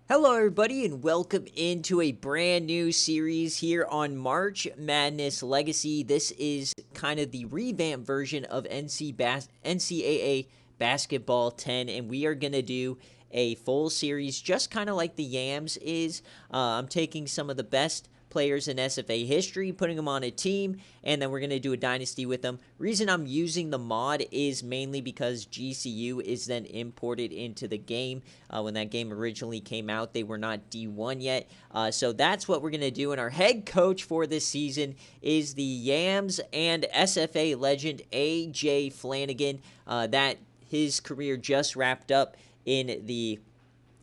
Hello, everybody, and welcome into a brand new series here on March Madness Legacy. This is kind of the revamped version of NCAA Basketball 10, and we are going to do a full series just kind of like the Yams is. I'm taking some of the best players in SFA history, putting them on a team, and then we're going to do a dynasty with them. Reason I'm using the mod is mainly because GCU is then imported into the game. When that game originally came out, they were not D1 yet. So that's what we're going to do. And our head coach for this season is the Yams and SFA legend AJ Flanagan. That his career just wrapped up in the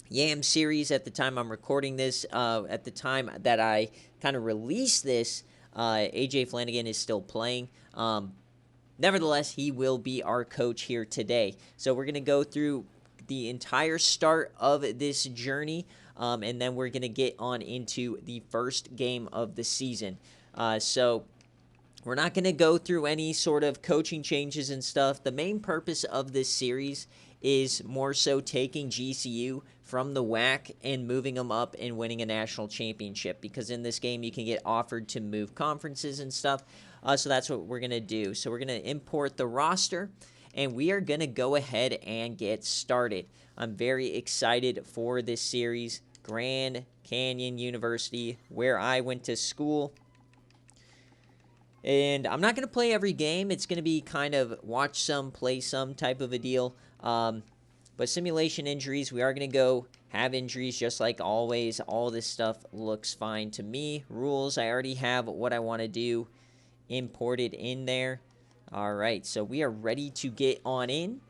Yam series at the time I'm recording this. At the time that I kind of released this, AJ Flanagan is still playing. Nevertheless, he will be our coach here today. So we're going to go through the entire start of this journey, and then we're going to get on into the first game of the season. So we're not going to go through any sort of coaching changes and stuff. The main purpose of this series is more so taking GCU from the WAC and moving them up and winning a national championship, because in this game you can get offered to move conferences and stuff. So that's what we're going to do. So we're going to import the roster, and we are going to go ahead and get started. I'm very excited for this series. Grand Canyon University, where I went to school. And I'm not going to play every game. It's going to be kind of watch some, play some type of a deal. But simulation injuries, we are going to go have injuries just like always. All this stuff looks fine to me. Rules, I already have what I want to do imported in there. All right, so we are ready to get on in.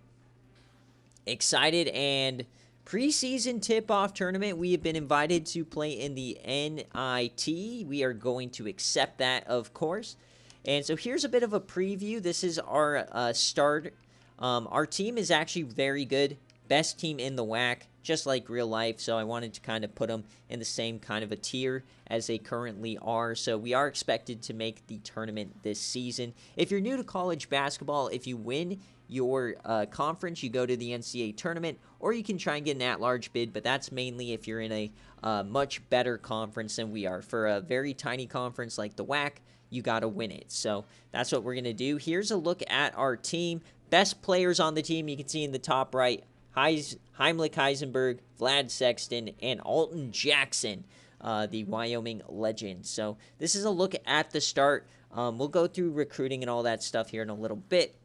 Excited, and preseason tip-off tournament, we have been invited to play in the NIT. We are going to accept that, of course. And so here's a bit of a preview. This is our start. Our team is actually very good. Best team in the WAC, just like real life. So I wanted to kind of put them in the same kind of a tier as they currently are. So we are expected to make the tournament this season. If you're new to college basketball, if you win your conference, you go to the NCAA Tournament, or you can try and get an at-large bid, but that's mainly if you're in a much better conference than we are. For a very tiny conference like the WAC, you got to win it. So that's what we're going to do. Here's a look at our team. Best players on the team, you can see in the top right, Heimlich Heisenberg, Vlad Sexton, and Alton Jackson, the Wyoming legend. So this is a look at the start. We'll go through recruiting and all that stuff here in a little bit.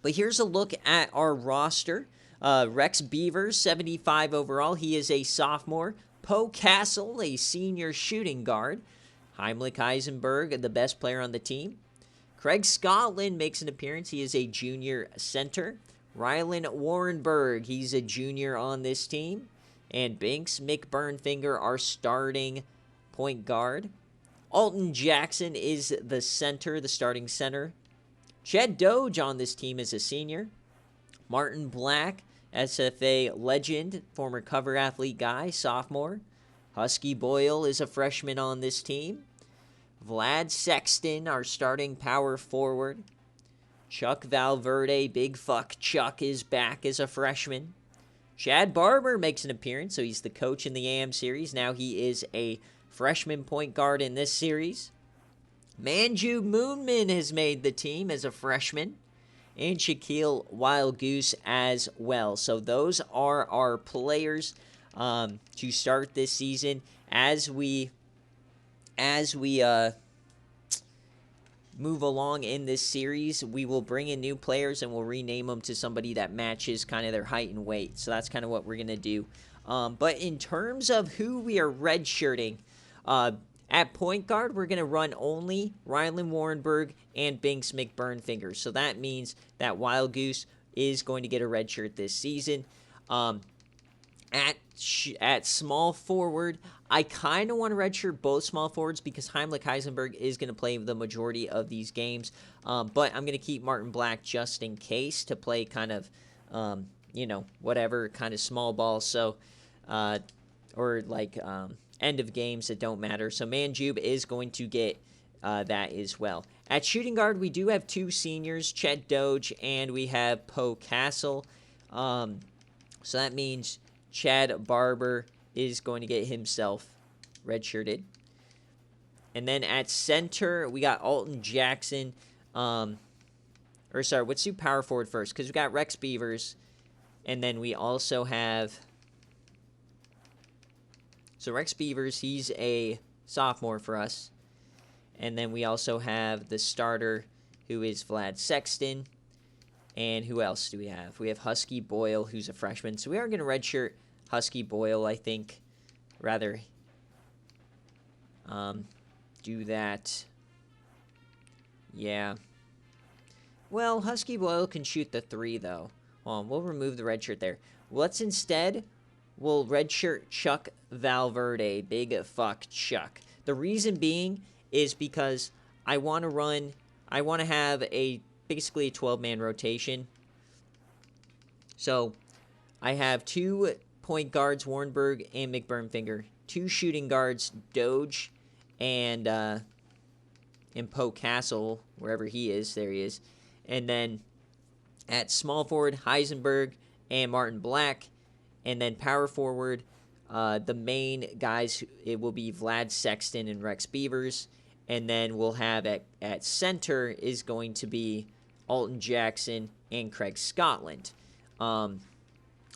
But here's a look at our roster. Rex Beavers, 75 overall. He is a sophomore. Poe Castle, a senior shooting guard. Heimlich Heisenberg, the best player on the team. Craig Scotland makes an appearance. He is a junior center. Rylan Warrenberg, he's a junior on this team. And Binks McBurnfinger, our starting point guard. Alton Jackson is the center, the starting center. Ched Doge on this team is a senior. Martin Black, SFA legend, former cover athlete guy, sophomore. Husky Boyle is a freshman on this team. Vlad Sexton, our starting power forward. Chuck Valverde, big fuck Chuck, is back as a freshman. Chad Barber makes an appearance, so he's the coach in the AM series. Now he is a freshman point guard in this series. Manju Moonman has made the team as a freshman. And Shaquille Wild Goose as well. So those are our players to start this season. As we move along in this series, we will bring in new players and we'll rename them to somebody that matches kind of their height and weight. So that's kind of what we're going to do. But in terms of who we are redshirting, at point guard, we're going to run only Rylan Warrenberg and Binks McBurnfinger. So that means that Wild Goose is going to get a red shirt this season. At small forward, I kind of want to redshirt both small forwards because Heimlich Heisenberg is going to play the majority of these games. But I'm going to keep Martin Black just in case to play kind of, whatever kind of small ball. So, or like end of games that don't matter. So Manjube is going to get that as well. At shooting guard, we do have two seniors, Chet Doge, and we have Poe Castle. So that means Chad Barber is going to get himself redshirted. And then at center, we got Alton Jackson. Let's do power forward first, because we got Rex Beavers. And then we also have... So Rex Beavers, he's a sophomore for us. And then we also have the starter, who is Vlad Sexton. And who else do we have? We have Husky Boyle, who's a freshman. So we are going to redshirt Husky Boyle, I think. Rather do that. Yeah. Well, Husky Boyle can shoot the 3, though. Hold on, we'll remove the redshirt there. Let's instead, we'll redshirt Chuck Valverde. Big fuck Chuck. The reason being is because I want to have basically a 12-man rotation. So, I have 2 point guards, Warrenberg and McBurnfinger. 2 shooting guards, Doge and Poe Castle, wherever he is. There he is. And then at small forward, Heisenberg and Martin Black. And then power forward, the main guys, it will be Vlad Sexton and Rex Beavers. And then we'll have at center is going to be Alton Jackson and Craig Scotland. And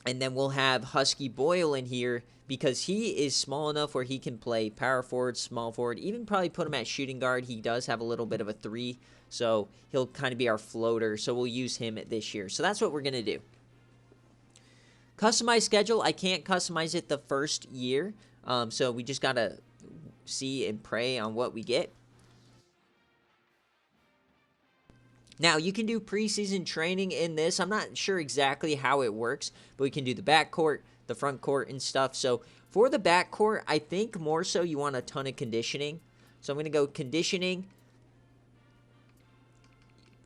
then we'll have Husky Boyle in here because he is small enough where he can play power forward, small forward, even probably put him at shooting guard. He does have a little bit of a 3, so he'll kind of be our floater, so we'll use him this year. So that's what we're going to do. Customize schedule, I can't customize it the first year, so we just got to see and pray on what we get. Now, you can do preseason training in this. I'm not sure exactly how it works, but we can do the backcourt, the front court, and stuff. So, for the backcourt, I think more so you want a ton of conditioning. So, I'm going to go conditioning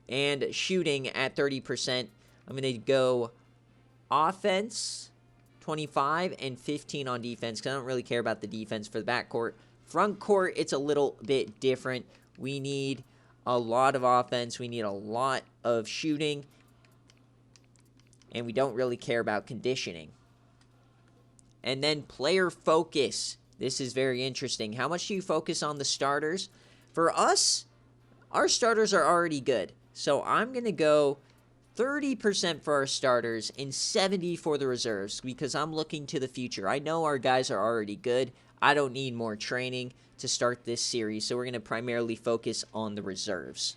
and shooting at 30%. I'm going to go offense, 25, and 15 on defense, because I don't really care about the defense for the backcourt. Front court, it's a little bit different. We need a lot of offense. We need a lot of shooting. And we don't really care about conditioning. And then player focus. This is very interesting. How much do you focus on the starters? For us, our starters are already good. So I'm going to go 30% for our starters and 70% for the reserves because I'm looking to the future. I know our guys are already good. I don't need more training to start this series, so we're going to primarily focus on the reserves.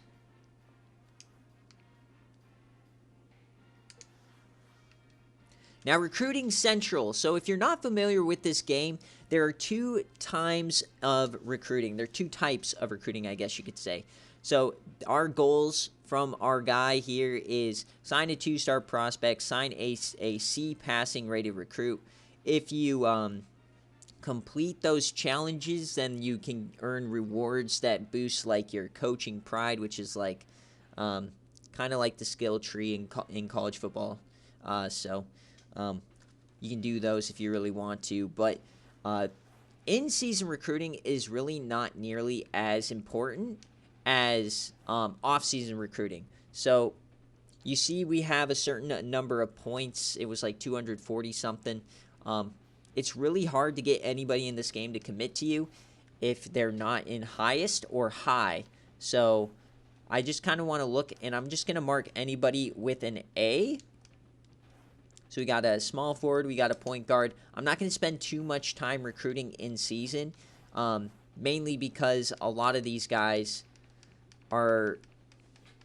Now, recruiting central. So if you're not familiar with this game, there are 2 times of recruiting. There are 2 types of recruiting, I guess you could say. So our goals from our guy here is sign a 2-star prospect, sign a C passing rated recruit. If you complete those challenges, then you can earn rewards that boost like your coaching pride, which is like kind of like the skill tree in college football. So you can do those if you really want to, but in-season recruiting is really not nearly as important as off-season recruiting. So you see we have a certain number of points. It was like 240 something. It's really hard to get anybody in this game to commit to you if they're not in highest or high. So I just kind of want to look, and I'm just going to mark anybody with an A. So we got a small forward, we got a point guard. I'm not going to spend too much time recruiting in season, mainly because a lot of these guys are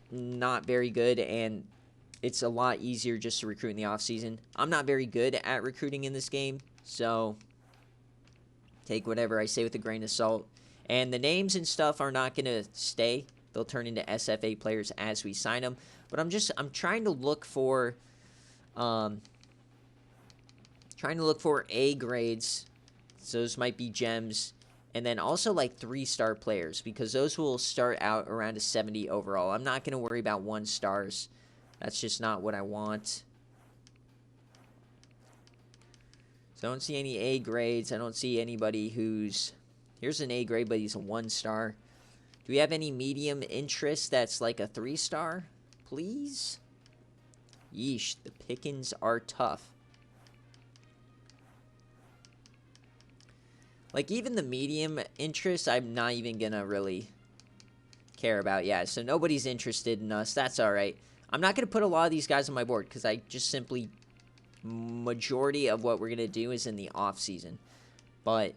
not very good, and it's a lot easier just to recruit in the offseason. I'm not very good at recruiting in this game, so take whatever I say with a grain of salt. And the names and stuff are not going to stay. They'll turn into SFA players as we sign them. But I'm trying to look for A grades. So those might be gems. And then also like 3-star players, because those will start out around a 70 overall. I'm not going to worry about 1 stars. That's just not what I want. So I don't see any A grades. I don't see anybody who's... Here's an A grade, but he's a 1-star. Do we have any medium interest that's like a 3-star? Please? Yeesh, the pickings are tough. Like, even the medium interest, I'm not even going to really care about. Yeah, so nobody's interested in us. That's all right. I'm not going to put a lot of these guys on my board because I just simply, majority of what we're going to do is in the off season. But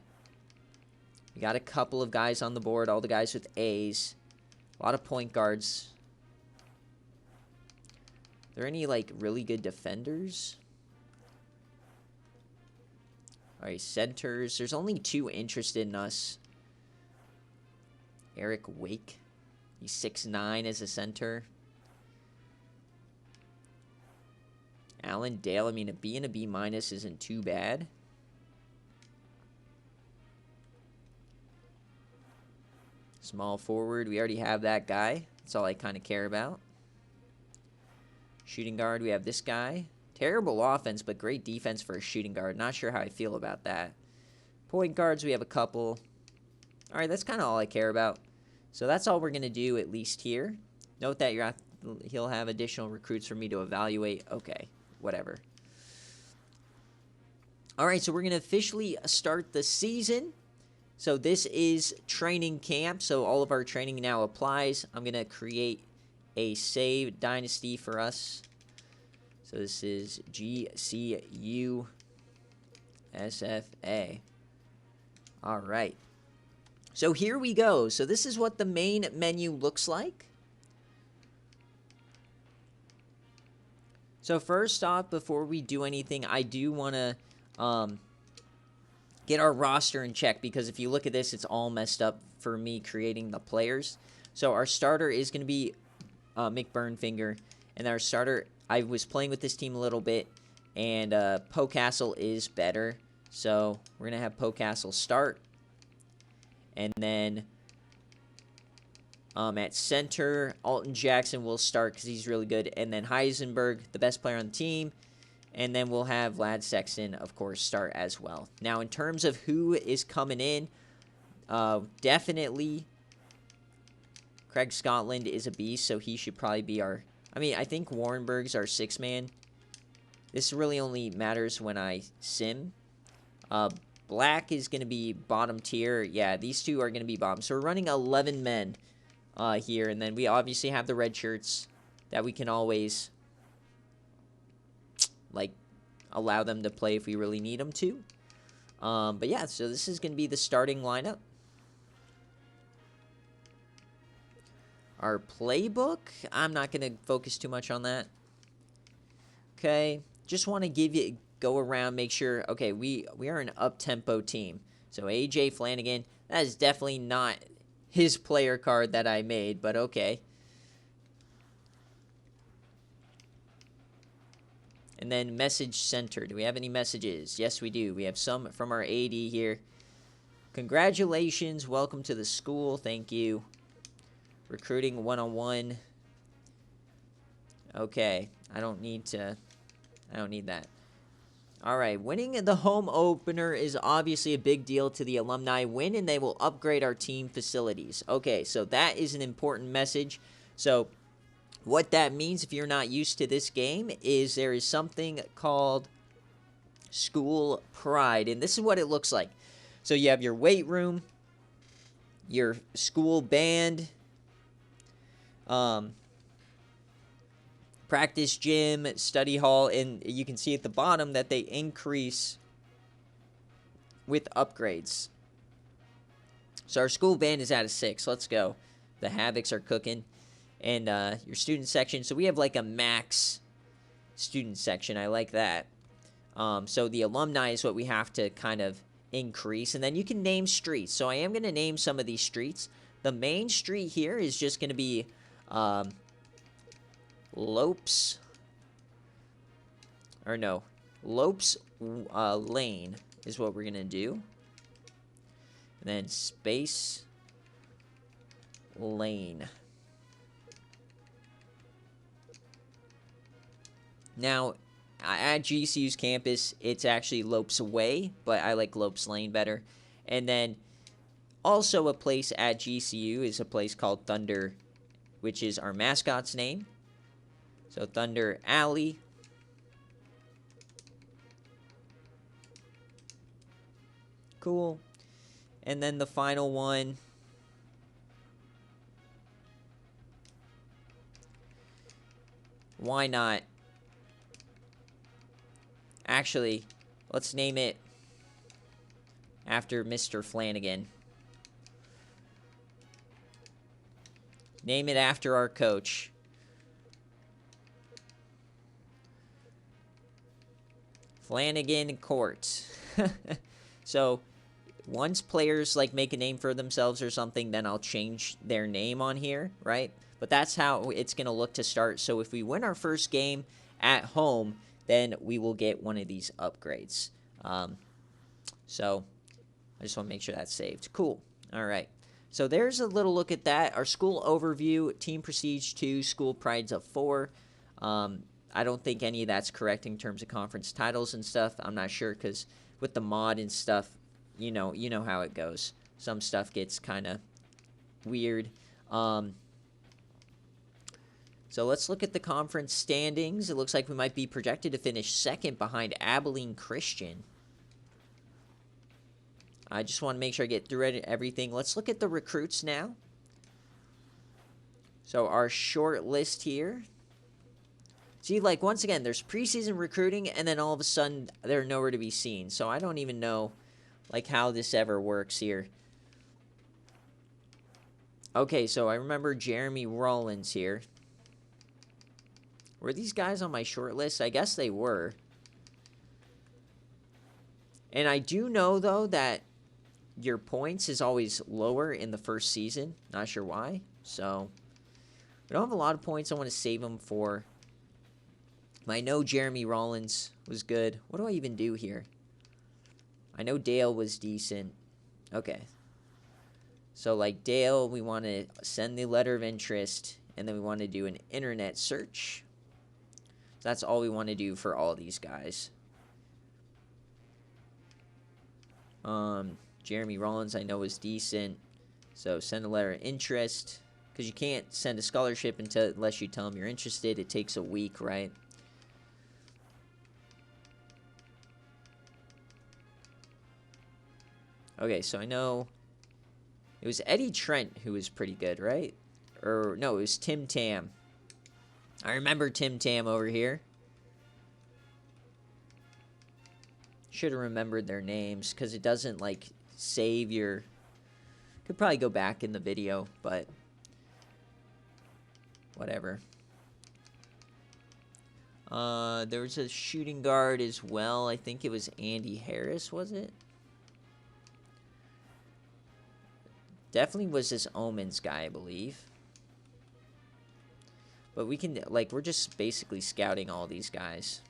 we got a couple of guys on the board, all the guys with A's. A lot of point guards. Are there any, like, really good defenders? All right, centers. There's only 2 interested in us. Eric Wake. He's 6'9" as a center. Alan Dale. I mean, a B and a B- isn't too bad. Small forward. We already have that guy. That's all I kind of care about. Shooting guard. We have this guy. Terrible offense, but great defense for a shooting guard. Not sure how I feel about that. Point guards, we have a couple. All right, that's kind of all I care about. So that's all we're going to do, at least here. Note that he'll have additional recruits for me to evaluate. Okay, whatever. All right, so we're going to officially start the season. So this is training camp, so all of our training now applies. I'm going to create a save Dynasty for us. So this is GCU SFA. All right. So here we go. So this is what the main menu looks like. So first off, before we do anything, I do want to get our roster in check, because if you look at this, it's all messed up for me creating the players. So our starter is going to be McBurnfinger, and our starter, I was playing with this team a little bit, and Pocastle is better. So we're going to have Pocastle start. And then at center, Alton Jackson will start because he's really good. And then Heisenberg, the best player on the team. And then we'll have Vlad Sexton, of course, start as well. Now, in terms of who is coming in, definitely Craig Scotland is a beast, so he should probably be our... I mean, I think Warrenberg's our 6-man. This really only matters when I sim. Black is going to be bottom tier. Yeah, these two are going to be bottom. So we're running 11 men here. And then we obviously have the red shirts that we can always, like, allow them to play if we really need them to. But yeah, so this is going to be the starting lineup. Our playbook, I'm not going to focus too much on that. Okay, just want to go around, make sure, okay, we are an up-tempo team. So AJ Flanagan, that is definitely not his player card that I made, but okay. And then message center. Do we have any messages? Yes, we do. We have some from our AD here. Congratulations. Welcome to the school. Thank you. Recruiting one-on-one. Okay. I don't need that. All right. Winning the home opener is obviously a big deal to the alumni. Win and they will upgrade our team facilities. Okay. So that is an important message. So what that means, if you're not used to this game, is there is something called school pride. And this is what it looks like. So you have your weight room, your school band, practice gym, study hall, and you can see at the bottom that they increase with upgrades. So our school band is at a 6. Let's go. The Havocs are cooking. And your student section. So we have like a max student section. I like that. So the alumni is what we have to kind of increase. And then you can name streets. So I am going to name some of these streets. The main street here is just going to be Lopes. Or no. Lopes Lane is what we're going to do. And then Space Lane. Now, at GCU's campus, it's actually Lopes Way, but I like Lopes Lane better. And then also a place at GCU is a place called Thunder, which is our mascot's name. So Thunder Alley. Cool. And then the final one. Why not? Actually, let's name it after Mr. Flanagan. Name it after our coach. Flanagan Court. So, once players like make a name for themselves or something, then I'll change their name on here, right? But that's how it's going to look to start. So if we win our first game at home, then we will get one of these upgrades. So I just want to make sure that's saved. Cool. All right. So there's a little look at that. Our school overview, team prestige 2, school prides of 4. I don't think any of that's correct in terms of conference titles and stuff. I'm not sure because with the mod and stuff, you know how it goes. Some stuff gets kind of weird. So let's look at the conference standings. It looks like we might be projected to finish second behind Abilene Christian. I just want to make sure I get through everything. Let's look at the recruits now. So our short list here. See, like, once again, there's preseason recruiting, and then all of a sudden, they're nowhere to be seen. So I don't even know, like, how this ever works here. Okay, so I remember Jeremy Rollins here. Were these guys on my short list? I guess they were. And I do know, though, that your points is always lower in the first season. Not sure why. So, we don't have a lot of points. I want to save them for... I know Jeremy Rollins was good. What do I even do here? I know Dale was decent. Okay. So, like, Dale, we want to send the letter of interest, and then we want to do an internet search. So that's all we want to do for all these guys. Jeremy Rollins, I know, is decent. So, send a letter of interest. Because you can't send a scholarship unless you tell them you're interested. It takes a week, right? Okay, so I know it was Eddie Trent who was pretty good, right? Or, no, it was Tim Tam. I remember Tim Tam over here. Should have remembered their names because it doesn't, like, save your... Could probably go back in the video, but... Whatever. There was a shooting guard as well. I think it was Andy Harris, was it? Definitely was this Omens guy, I believe. But we can, like, we're just basically scouting all these guys.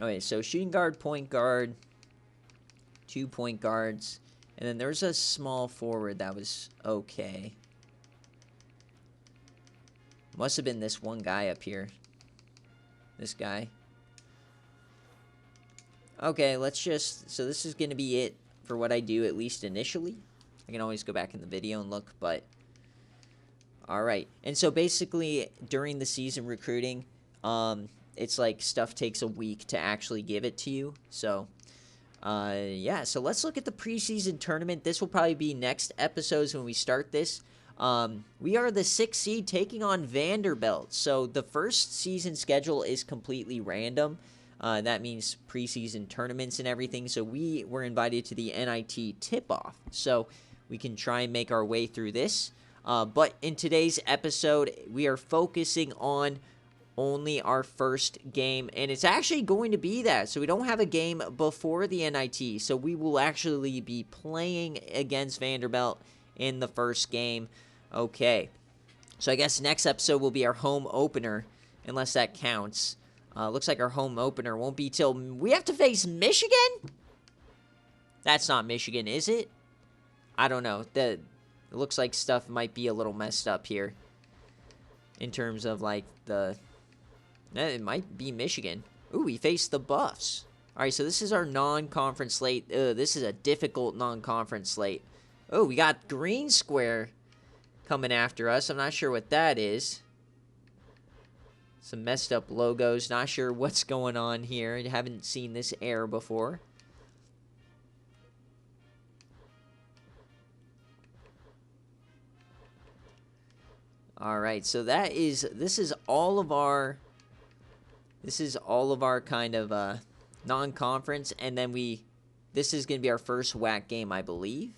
Okay, so shooting guard, point guard, 2 point guards. And then there's a small forward that was okay. Must have been this one guy up here. This guy. Okay, let's just... So this is going to be it for what I do, at least initially. I can always go back in the video and look, but... Alright. And so basically, during the season recruiting, it's like stuff takes a week to actually give it to you. So, yeah. So let's look at the preseason tournament. This will probably be next episodes when we start this. We are the 6th seed taking on Vanderbilt. So the first season schedule is completely random. That means preseason tournaments and everything. So we were invited to the NIT tip-off. So we can try and make our way through this. But in today's episode, we are focusing on only our first game. And it's actually going to be that. So we don't have a game before the NIT. So we will actually be playing against Vanderbilt in the first game. Okay. So I guess next episode will be our home opener, unless that counts. Looks like our home opener won't be till we have to face Michigan? That's not Michigan, is it? I don't know. It looks like stuff might be a little messed up here. In terms of, like, it might be Michigan. Ooh, we faced the Buffs. Alright, so this is our non-conference slate. This is a difficult non-conference slate. Oh, we got Green Square coming after us. I'm not sure what that is. Some messed up logos. Not sure what's going on here. I haven't seen this error before. All right, so this is all of our kind of non-conference, and then this is going to be our first WAC game, I believe.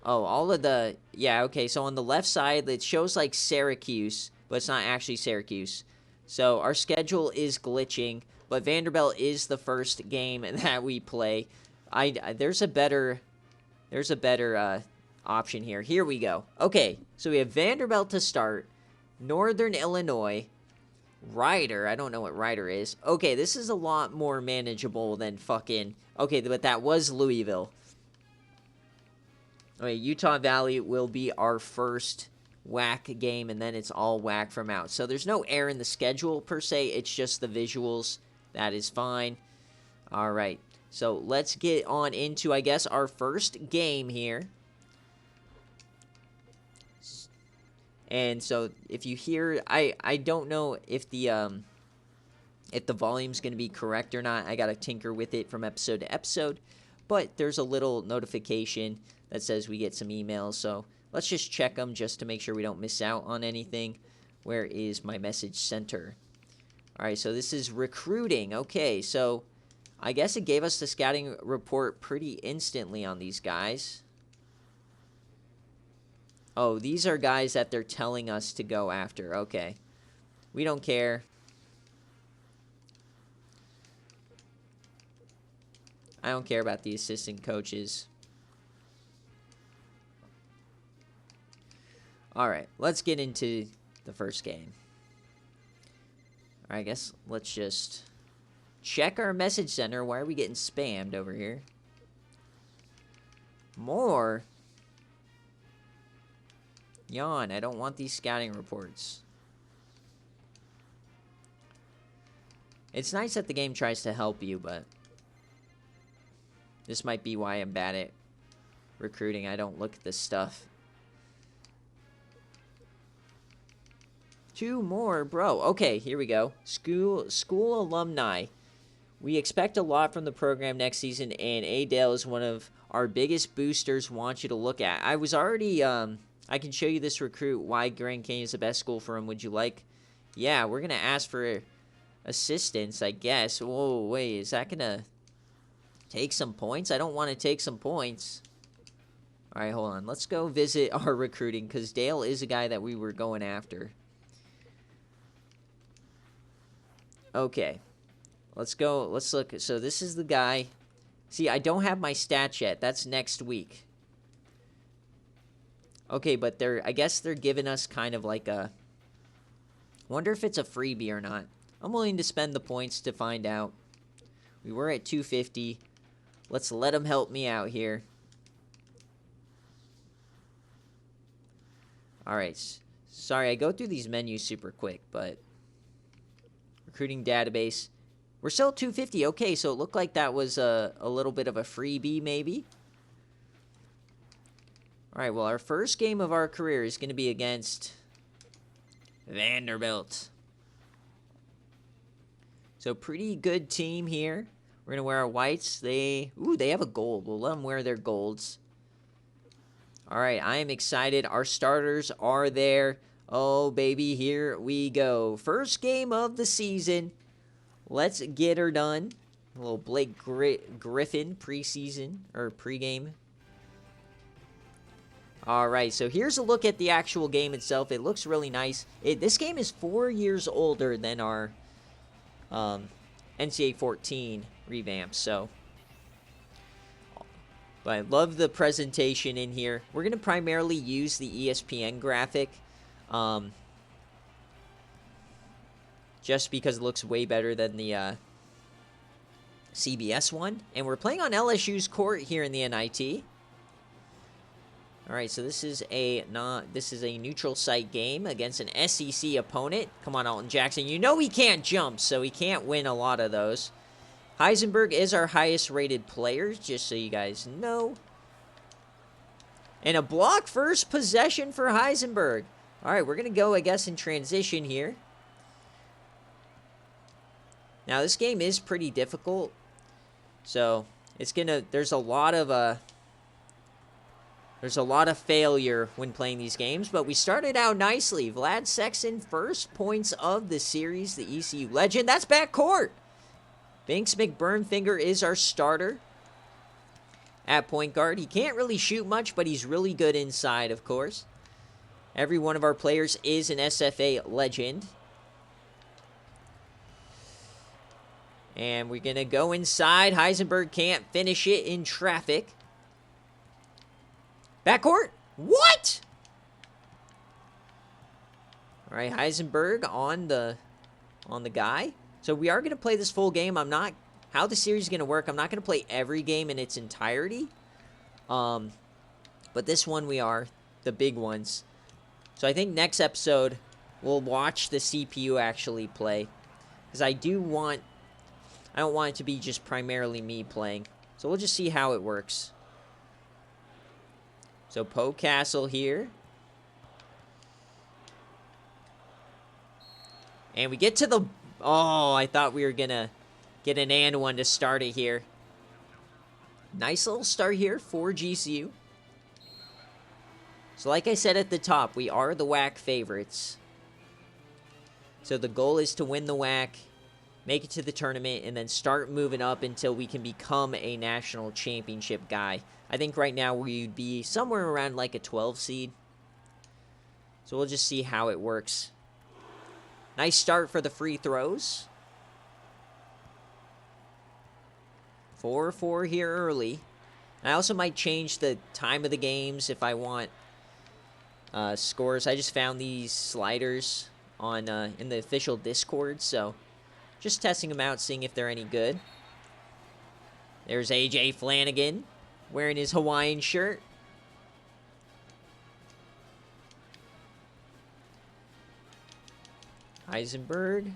Oh, all of the, yeah, okay, so on the left side, it shows like Syracuse, but it's not actually Syracuse. So our schedule is glitching, but Vanderbilt is the first game that we play. There's a better option here. Here we go. Okay, so we have Vanderbilt to start, Northern Illinois, Rider. I don't know what Rider is. Okay, this is a lot more manageable than fucking... Okay, but that was Louisville. Okay, Utah Valley will be our first WAC game, and then it's all WAC from out. So there's no error in the schedule, per se. It's just the visuals. That is fine. All right, so let's get on into, I guess, our first game here. And so if you hear, I don't know if the volume's going to be correct or not. I got to tinker with it from episode to episode. But there's a little notification that says we get some emails. So let's just check them just to make sure we don't miss out on anything. Where is my message center? All right, so this is recruiting. Okay, so I guess it gave us the scouting report pretty instantly on these guys. Oh, these are guys that they're telling us to go after. Okay. We don't care. I don't care about the assistant coaches. All right, let's get into the first game. All right, I guess let's just check our message center. Why are we getting spammed over here? More? Yawn, I don't want these scouting reports. It's nice that the game tries to help you, but this might be why I'm bad at recruiting. I don't look at this stuff. 2 more, bro. Okay, here we go. School alumni. We expect a lot from the program next season, and A-Dale is one of our biggest boosters. Want you to look at. I was already... I can show you this recruit, why Grand Canyon is the best school for him. Would you like? Yeah, we're going to ask for assistance, I guess. Whoa, wait, is that going to take some points? I don't want to take some points. All right, hold on. Let's go visit our recruiting, because Dale is a guy that we were going after. Okay, let's go. Let's look. So this is the guy. See, I don't have my stats yet. That's next week. Okay, but I guess they're giving us kind of like a... Wonder if it's a freebie or not. I'm willing to spend the points to find out. We were at 250. Let's let them help me out here. All right. Sorry, I go through these menus super quick, but... Recruiting database. We're still at 250. Okay, so it looked like that was a little bit of a freebie, maybe. All right, well, our first game of our career is going to be against Vanderbilt. So, pretty good team here. We're going to wear our whites. They have a gold. We'll let them wear their golds. All right, I am excited. Our starters are there. Oh, baby, here we go. First game of the season. Let's get her done. A little Blake Griffin preseason, or pregame. All right, so here's a look at the actual game itself. It looks really nice. This game is 4 years older than our NCAA 14 revamp, so. But I love the presentation in here. We're going to primarily use the ESPN graphic, just because it looks way better than the CBS one. And we're playing on LSU's court here in the NIT. All right, so this is a neutral site game against an SEC opponent. Come on, Alton Jackson. You know he can't jump, so he can't win a lot of those. Heisenberg is our highest rated player, just so you guys know. And a block first possession for Heisenberg. All right, we're going to go, I guess, in transition here. Now, this game is pretty difficult. So, it's going to, there's a lot of failure when playing these games, but we started out nicely. Vlad Sexton, first points of the series, the ECU legend. That's backcourt. Binks McBurnfinger is our starter at point guard. He can't really shoot much, but he's really good inside, of course. Every one of our players is an SFA legend. And we're going to go inside. Heisenberg can't finish it in traffic. Backcourt? What? All right, Heisenberg on the guy. So we are going to play this full game. I'm not, how the series is going to work, I'm not going to play every game in its entirety. But this one we are, the big ones. So I think next episode, we'll watch the CPU actually play. Because I don't want it to be just primarily me playing. So we'll just see how it works. So Poe Castle here. And we get to the... Oh, I thought we were going to get an and one to start it here. Nice little start here for GCU. So like I said at the top, we are the WAC favorites. So the goal is to win the WAC, make it to the tournament, and then start moving up until we can become a national championship guy. I think right now we'd be somewhere around like a 12 seed. So we'll just see how it works. Nice start for the free throws. 4-4 here early. I also might change the time of the games if I want scores. I just found these sliders on in the official Discord, so just testing them out, seeing if they're any good. There's AJ Flanagan wearing his Hawaiian shirt. Heisenberg.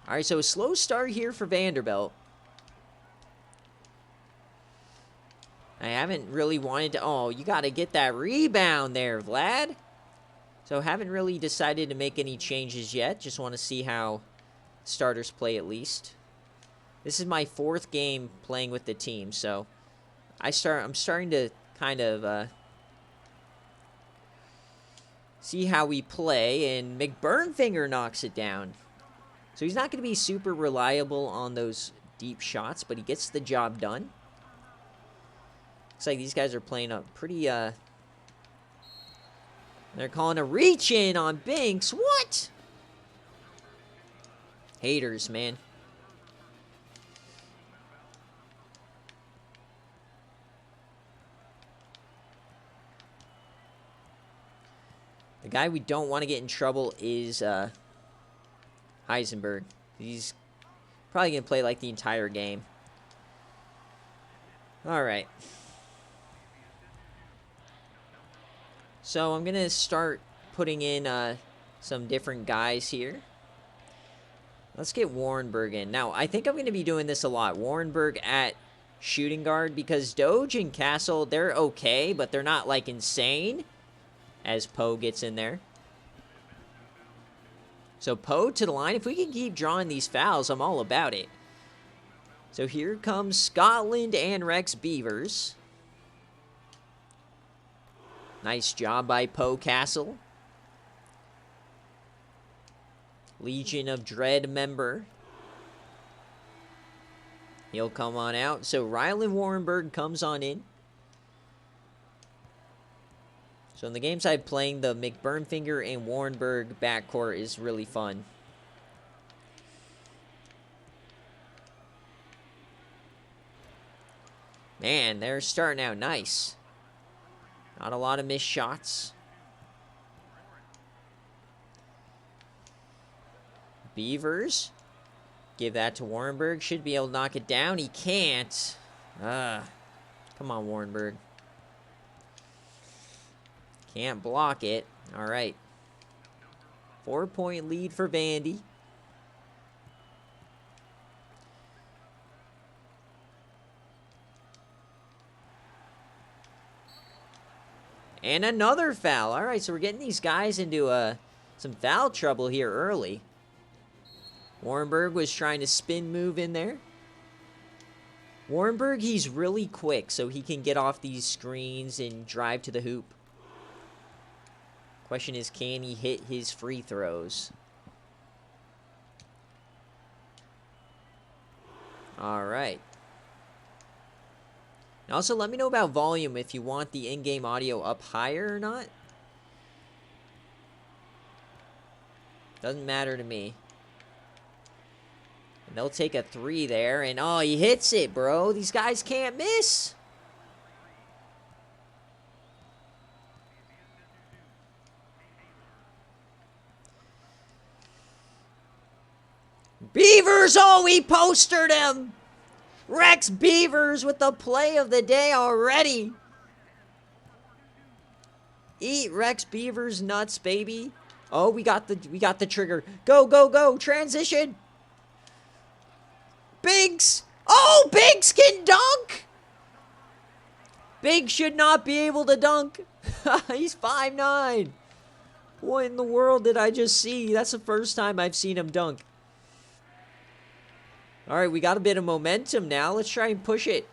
All right, so a slow start here for Vanderbilt. I haven't really wanted to... Oh, you got to get that rebound there, Vlad. So haven't really decided to make any changes yet. Just want to see how starters play at least. This is my 4th game playing with the team, so I'm starting to kind of see how we play, and McBurnfinger knocks it down. So he's not going to be super reliable on those deep shots, but he gets the job done. Looks like these guys are playing a pretty, they're calling a reach-in on Binks. What? Haters, man. The guy we don't want to get in trouble is Heisenberg. He's probably going to play like the entire game. All right. So I'm going to start putting in some different guys here. Let's get Warrenberg in. Now, I think I'm going to be doing this a lot. Warrenberg at shooting guard, because Doge and Castle, they're okay, but they're not, like, insane, as Poe gets in there. So Poe to the line. If we can keep drawing these fouls, I'm all about it. So here comes Scotland and Rex Beavers. Nice job by Poe Castle. Legion of Dread member. He'll come on out. So Rylan Warrenberg comes on in. So in the games I'm playing, the McBurnfinger and Warrenberg backcourt is really fun. Man, they're starting out nice. Not a lot of missed shots. Beavers. Give that to Warrenberg. Should be able to knock it down. He can't. Come on, Warrenberg. Can't block it. All right. 4-point lead for Vandy. And another foul. All right, so we're getting these guys into some foul trouble here early. Warrenberg was trying to spin move in there. Warrenberg, he's really quick, so he can get off these screens and drive to the hoop. Question is, can he hit his free throws? All right. And also, let me know about volume if you want the in-game audio up higher or not. Doesn't matter to me. And they'll take a 3 there, and oh, he hits it, bro. These guys can't miss. Beavers, oh, we postered him. Rex Beavers with the play of the day already. Eat Rex Beavers nuts, baby. Oh, we got the trigger. Go, go, go. Transition. Biggs. Oh, Biggs can dunk. Biggs should not be able to dunk. He's 5'9". What in the world did I just see? That's the first time I've seen him dunk. All right, we got a bit of momentum now. Let's try and push it.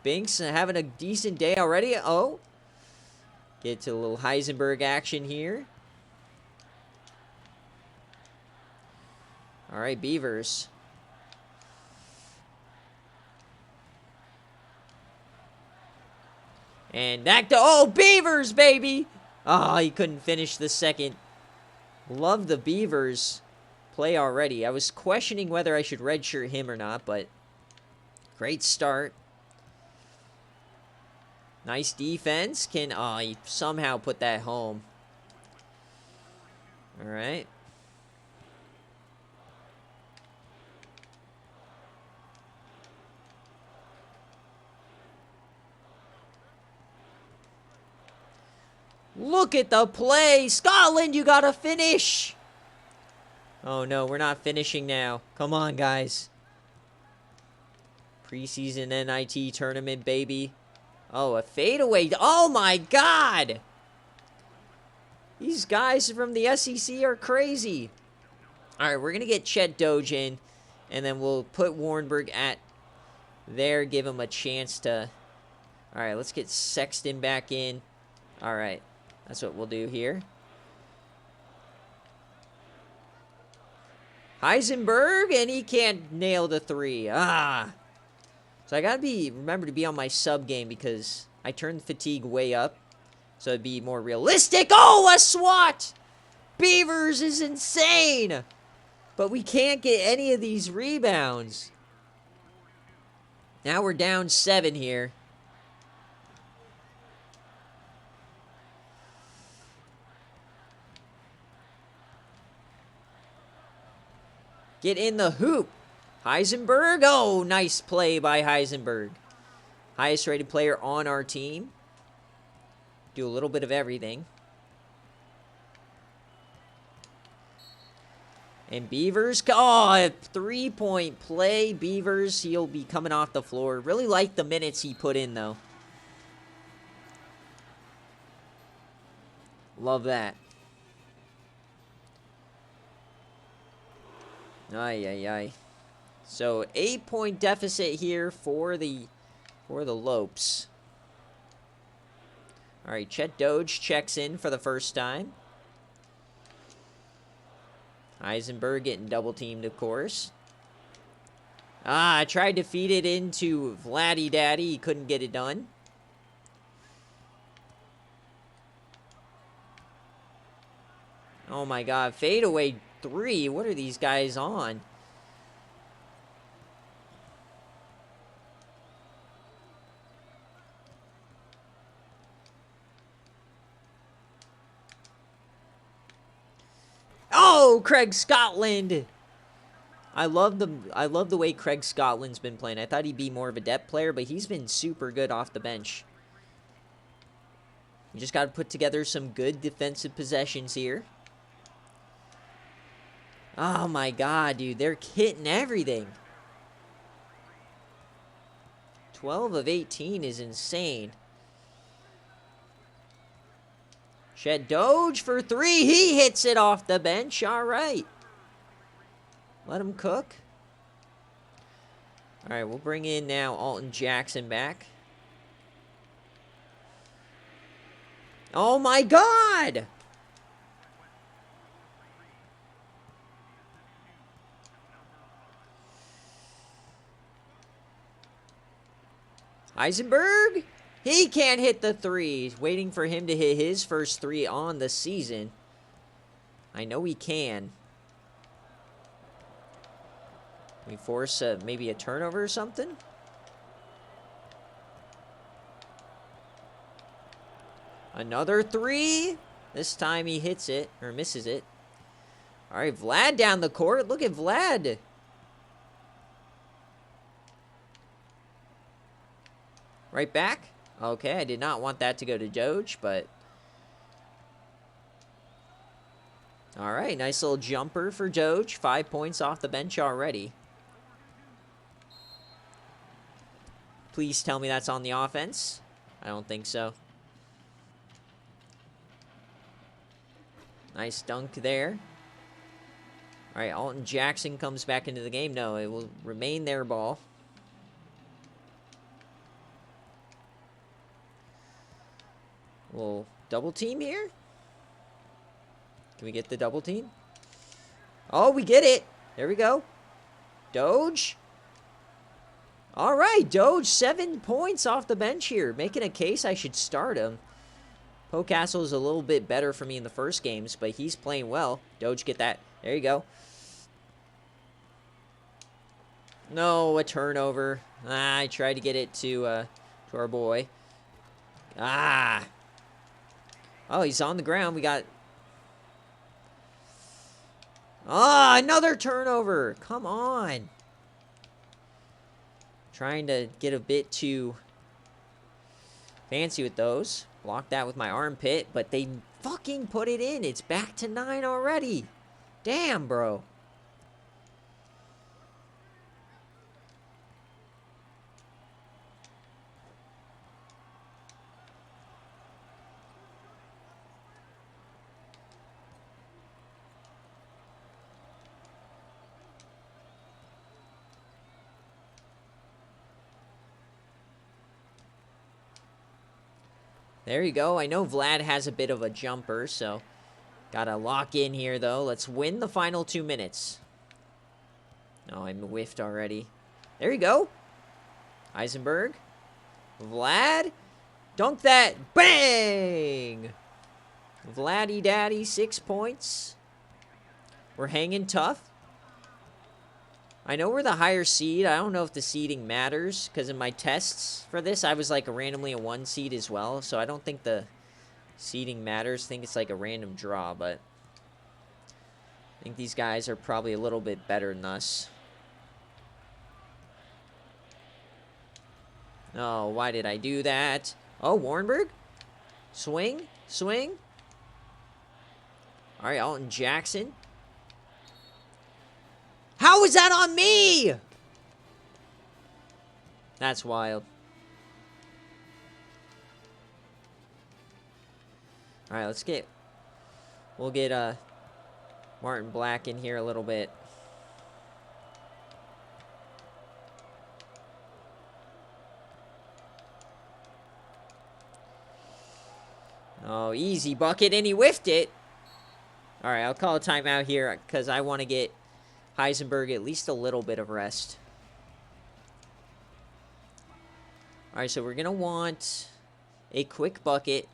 Binks having a decent day already. Oh. Get to a little Heisenberg action here. All right, Beavers. And that, oh, Beavers, baby. Oh, he couldn't finish the second. Love the Beavers play already. I was questioning whether I should redshirt him or not, but great start. Nice defense. Oh, he somehow put that home. All right. Look at the play. Scotland, you gotta finish. Oh, no, we're not finishing now. Come on, guys. Preseason NIT tournament, baby. Oh, a fadeaway. Oh, my God. These guys from the SEC are crazy. All right, we're going to get Chet Doge in, and then we'll put Warrenberg at there, give him a chance to... All right, let's get Sexton back in. All right, that's what we'll do here. Heisenberg, and he can't nail the 3. Ah. So I gotta remember to be on my sub game because I turned fatigue way up. So it'd be more realistic. Oh, a swat! Beavers is insane! But we can't get any of these rebounds. Now we're down 7 here. Get in the hoop. Heisenberg. Oh, nice play by Heisenberg. Highest rated player on our team. Do a little bit of everything. And Beavers. Oh, a 3-point play. Beavers, he'll be coming off the floor. Really like the minutes he put in, though. Love that. Ay, ay, ay. So, 8-point deficit here for the Lopes. All right, Chet Doge checks in for the first time. Heisenberg getting double-teamed, of course. Ah, I tried to feed it into Vladdy Daddy. He couldn't get it done. Oh, my God. Fadeaway 3. What are these guys on? Oh, Craig Scotland. I love the way Craig Scotland's been playing. I thought he'd be more of a depth player, but he's been super good off the bench. You just got to put together some good defensive possessions here. Oh, my God, dude. They're hitting everything. 12 of 18 is insane. Shed Doge for 3. He hits it off the bench. All right. Let him cook. All right, we'll bring in now Alton Jackson back. Oh, my God! Eisenberg? He can't hit the 3. Waiting for him to hit his first 3 on the season. I know he can. We force maybe a turnover or something? Another 3. This time he hits it, or misses it. All right, Vlad down the court. Look at Vlad. Right back. Okay, I did not want that to go to Doge, but... All right, nice little jumper for Doge. 5 points off the bench already. Please tell me that's on the offense. I don't think so. Nice dunk there. All right, Alton Jackson comes back into the game. No, it will remain their ball. We'll double team here. Can we get the double team? Oh, we get it. There we go. Doge. All right, Doge, 7 points off the bench here. Making a case I should start him. Pocastle is a little bit better for me in the first games, but he's playing well. Doge, get that. There you go. No, a turnover. I tried to get it to our boy. Ah. Oh, he's on the ground. We got... Ah, another turnover. Come on. Trying to get a bit too fancy with those. Block that with my armpit, but they fucking put it in. It's back to 9 already. Damn, bro. There you go. I know Vlad has a bit of a jumper, so gotta lock in here, though. Let's win the final 2 minutes. Oh, I whiffed already. There you go. Eisenberg. Vlad. Dunk that. Bang! Vladdy Daddy, 6 points. We're hanging tough. I know we're the higher seed. I don't know if the seeding matters, because in my tests for this, I was like randomly a 1 seed as well, so I don't think the seeding matters. I think it's like a random draw, but I think these guys are probably a little bit better than us. Oh, why did I do that? Oh, Warrenberg? Swing? Swing? All right, Alton Jackson. How is that on me? That's wild. All right, let's get... We'll get Martin Black in here a little bit. Oh, easy bucket, and he whiffed it. All right, I'll call a timeout here because I want to get Heisenberg at least a little bit of rest. All right, so we're going to want a quick bucket.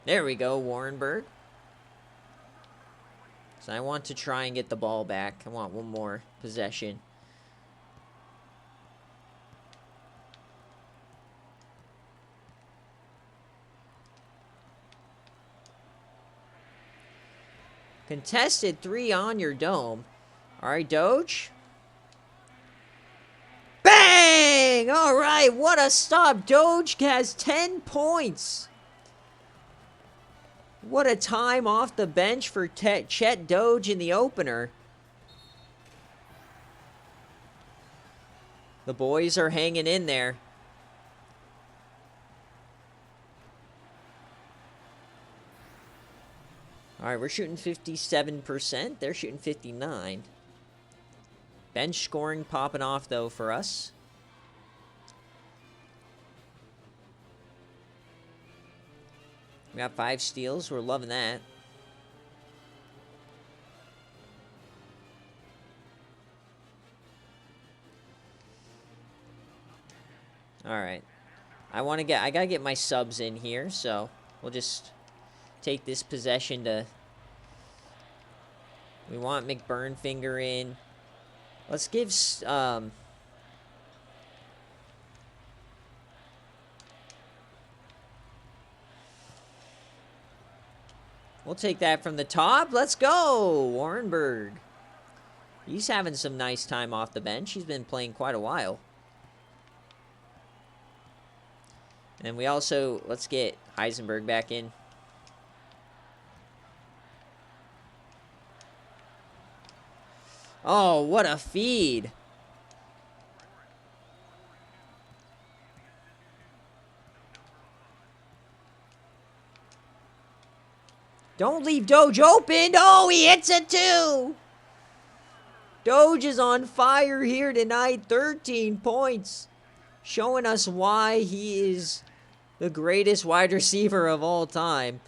There we go, Warrenberg. So I want to try and get the ball back. I want one more possession. Contested 3 on your dome. All right, Doge. Bang! All right, what a stop. Doge has 10 points. What a time off the bench for Chet Doge in the opener. The boys are hanging in there. All right, we're shooting 57%. They're shooting 59%. Bench scoring popping off, though, for us. We got 5 steals. We're loving that. All right. I gotta get my subs in here, so we'll just take this possession to... We want McBurnfinger in. Let's give... We'll take that from the top. Let's go, Warrenberg. He's having some nice time off the bench. He's been playing quite a while. And we also... Let's get Heisenberg back in. Oh, what a feed. Don't leave Doge open. Oh, he hits it too. Doge is on fire here tonight. 13 points. Showing us why he is the greatest wide receiver of all time.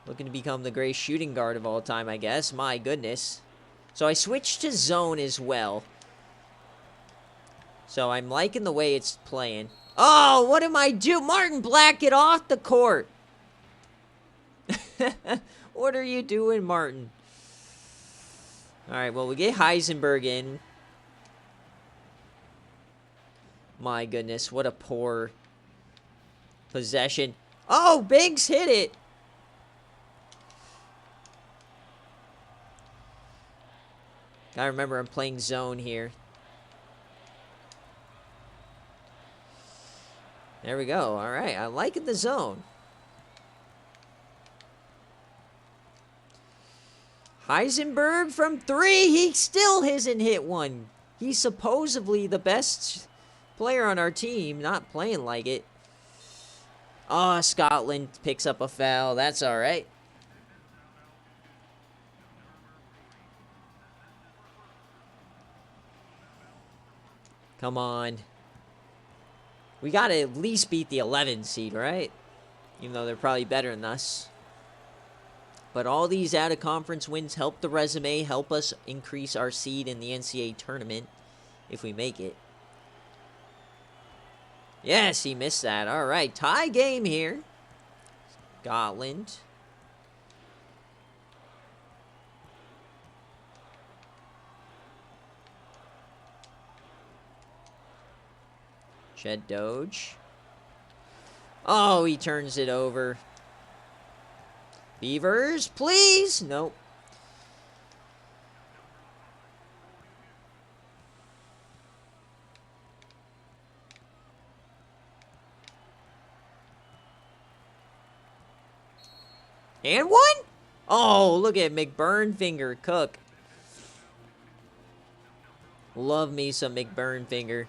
Looking to become the greatest shooting guard of all time, I guess. My goodness. So I switched to zone as well. So I'm liking the way it's playing. Oh, what am I doing? Martin Black, get off the court. What are you doing, Martin? All right, well, we get Heisenberg in. My goodness, what a poor possession. Oh, Biggs hit it. Gotta remember, I'm playing zone here. There we go. All right, I like it, the zone. Heisenberg from 3. He still hasn't hit one. He's supposedly the best player on our team, not playing like it. Oh, Scotland picks up a foul. That's all right. Come on. We got to at least beat the 11 seed, right? Even though they're probably better than us. But all these out-of-conference wins help the resume, help us increase our seed in the NCAA Tournament if we make it. Yes, he missed that. All right, tie game here. Scotland. Chet Doge. Oh, he turns it over. Beavers, please. Nope. And one? Oh, look at McBurnfinger cook. Love me some McBurnfinger.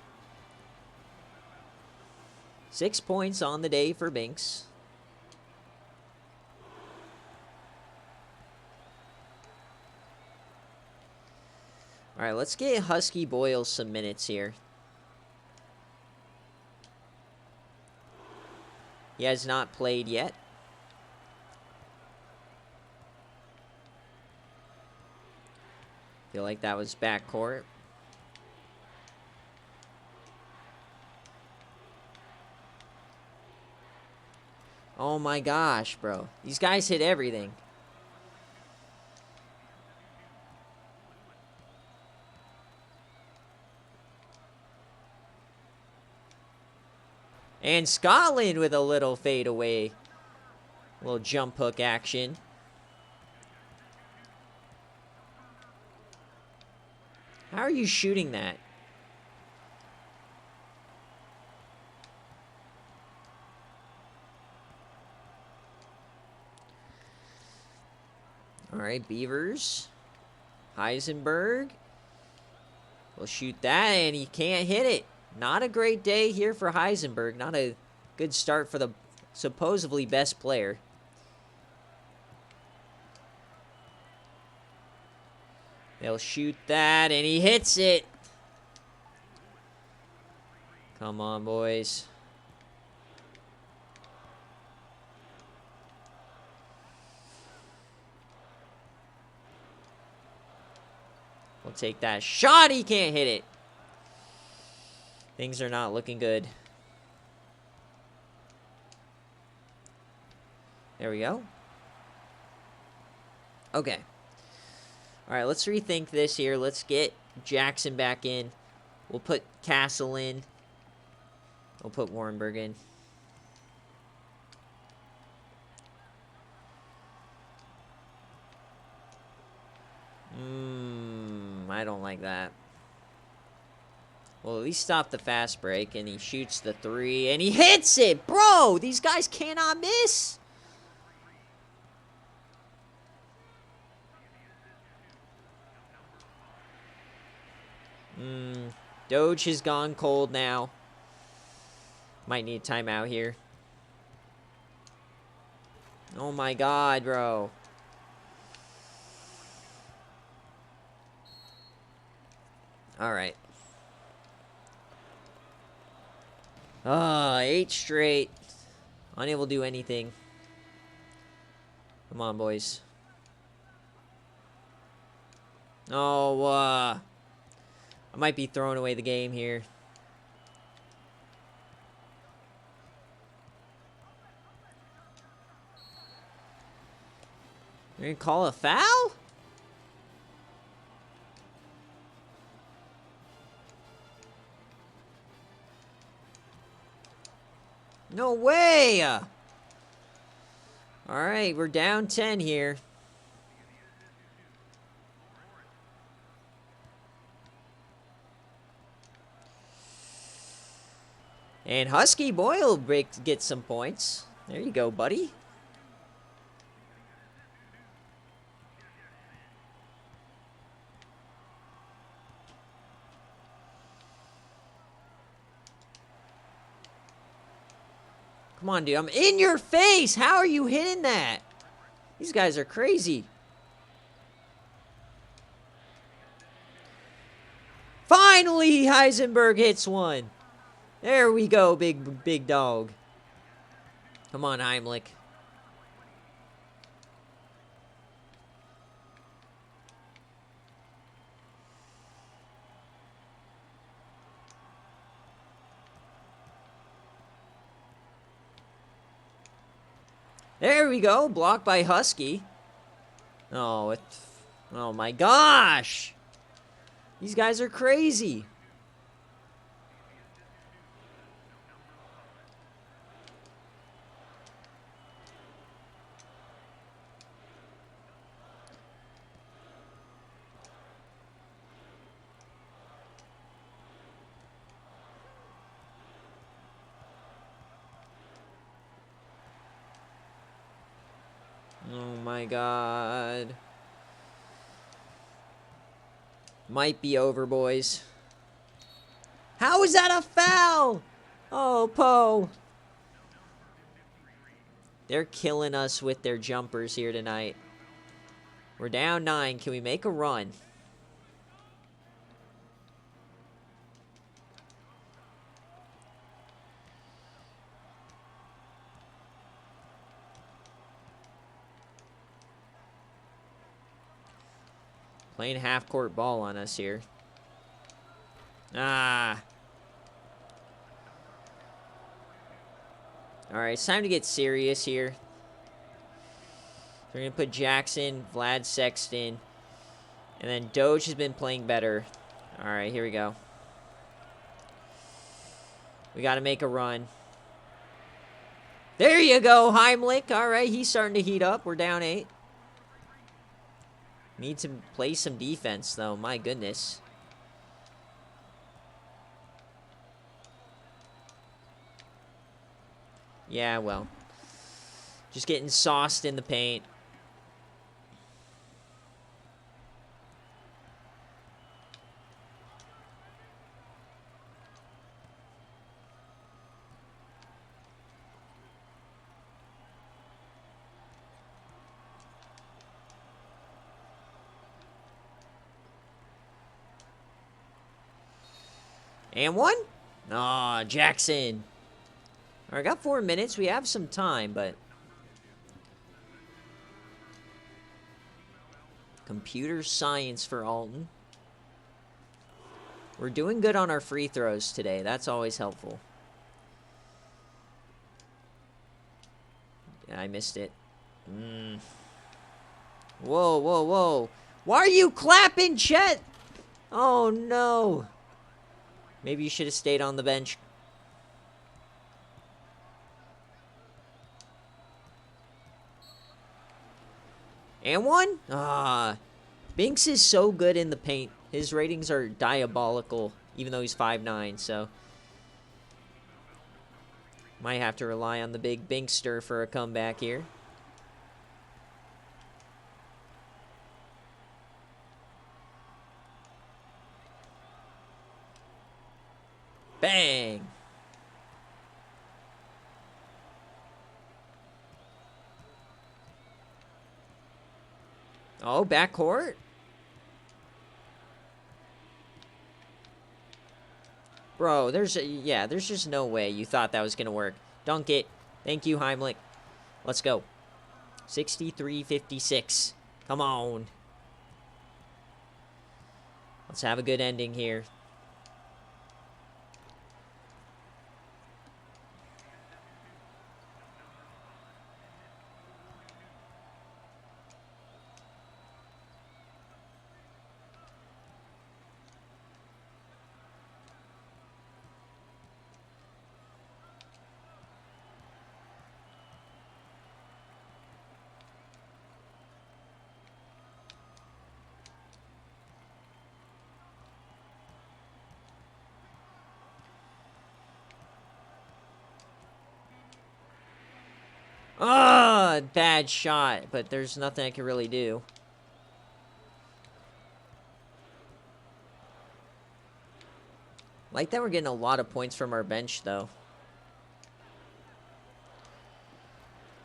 6 points on the day for Binks. All right, let's get Husky Boyle some minutes here. He has not played yet. Feel like that was backcourt. Oh my gosh, bro. These guys hit everything. And Scotland with a little fadeaway. Little jump hook action. How are you shooting that? right, Beavers. Heisenberg. We'll shoot that, and he can't hit it. Not a great day here for Heisenberg. Not a good start for the supposedly best player. They'll shoot that, and he hits it. Come on, boys. We'll take that shot. He can't hit it. Things are not looking good. There we go. Okay. All right, let's rethink this here. Let's get Jackson back in. We'll put Castle in. We'll put Warrenberg in. I don't like that. Well, at least stop the fast break, and he shoots the 3, and he hits it! Bro, these guys cannot miss! Doge has gone cold now. Might need a timeout here. Oh my god, bro. Alright. 8 straight. Unable to do anything. Come on, boys. Oh, I might be throwing away the game here. You're gonna call a foul? No way! Alright, we're down 10 here. And Husky Boyle get some points. There you go, buddy. Come on, dude. I'm in your face. How are you hitting that? These guys are crazy. Finally, Heisenberg hits one. There we go, big dog. Come on, Heimlich. There we go. Blocked by Husky. Oh, oh my gosh. These guys are crazy. Oh my god. Might be over, boys. How is that a foul? Oh, Poe. They're killing us with their jumpers here tonight. We're down 9. Can we make a run? Playing half-court ball on us here. Ah. Alright, it's time to get serious here. We're going to put Jackson, Vlad Sexton, and then Doge has been playing better. Alright, here we go. We got to make a run. There you go, Heimlich. Alright, he's starting to heat up. We're down 8. Need to play some defense, though. My goodness. Yeah, well. Just getting sauced in the paint. And one. Aw, Jackson. All right, got 4 minutes. We have some time, but... Computer science for Alton. We're doing good on our free throws today. That's always helpful. Yeah, I missed it. Whoa, whoa, whoa. Why are you clapping, Chet? Oh, no. Maybe you should have stayed on the bench. And one? Ah. Binks is so good in the paint. His ratings are diabolical, even though he's 5'9", so... Might have to rely on the big Binkster for a comeback here. Bang! Oh, backcourt? Bro, there's just no way you thought that was going to work. Dunk it. Thank you, Heimlich. Let's go. 63-56. Come on. Let's have a good ending here. Ah, bad shot, but there's nothing I can really do. Like that we're getting a lot of points from our bench, though.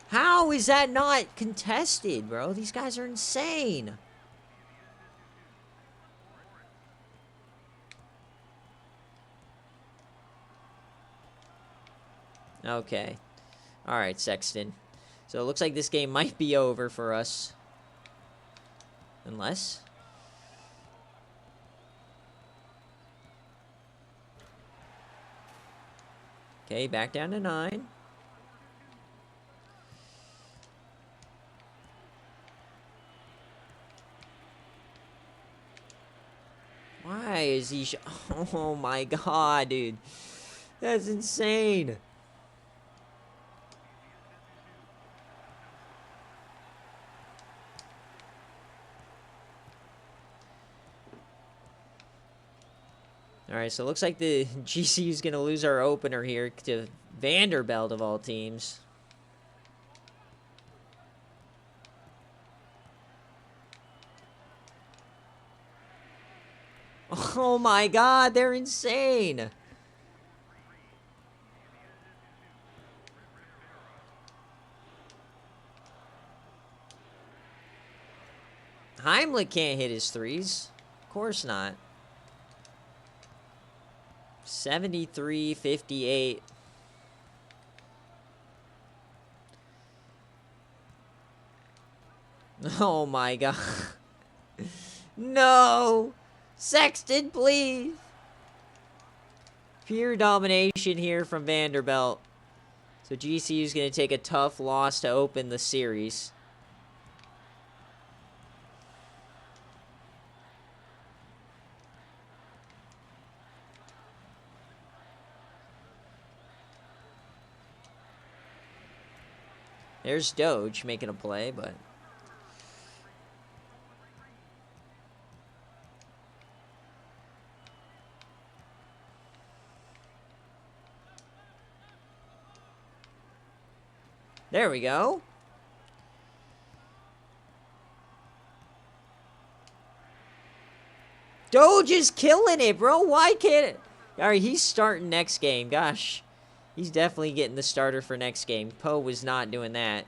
How is that not contested, bro? These guys are insane. Okay. All right, Sexton. So it looks like this game might be over for us. Unless... Okay, back down to 9. Why is he... Oh my god, dude. That's insane. Alright, so it looks like the GCU is going to lose our opener here to Vanderbilt of all teams. Oh my god, they're insane. Heimlich can't hit his threes. Of course not. 73-58. Oh my god. No! Sexton, please! Pure domination here from Vanderbilt. So GCU is going to take a tough loss to open the series. There's Doge making a play, but... There we go. Doge is killing it, bro. Why can't it? All right, he's starting next game. Gosh. He's definitely getting the starter for next game. Poe was not doing that.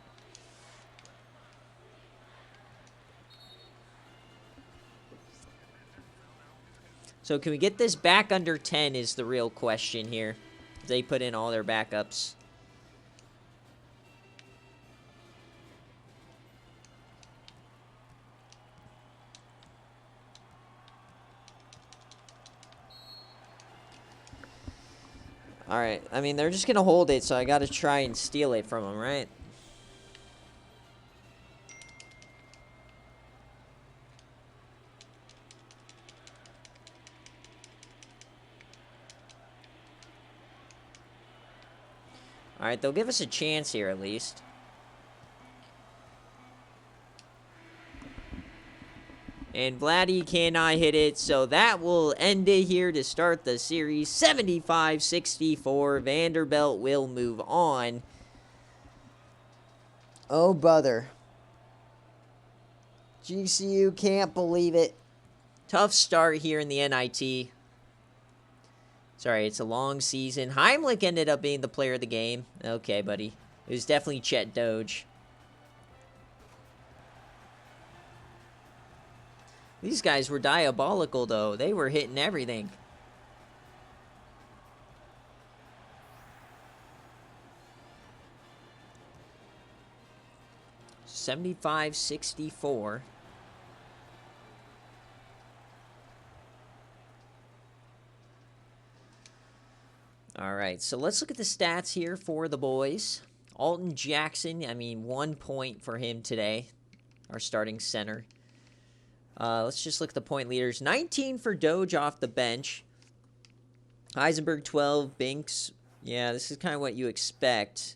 So can we get this back under 10 is the real question here. They put in all their backups. Alright, I mean, they're just going to hold it, so I got to try and steal it from them, right? Alright, they'll give us a chance here at least. And Vladdy cannot hit it, so that will end it here to start the series. 75-64. Vanderbilt will move on. Oh, brother. GCU can't believe it. Tough start here in the NIT. Sorry, it's a long season. Heimlich ended up being the player of the game. Okay, buddy. It was definitely Chet Doge. These guys were diabolical, though. They were hitting everything. $75-64. All right, so let's look at the stats here for the boys. Alton Jackson, I mean, 1 point for him today, our starting center. Let's just look at the point leaders. 19 for Doge off the bench. Heisenberg, 12. Binks, yeah, this is kind of what you expect.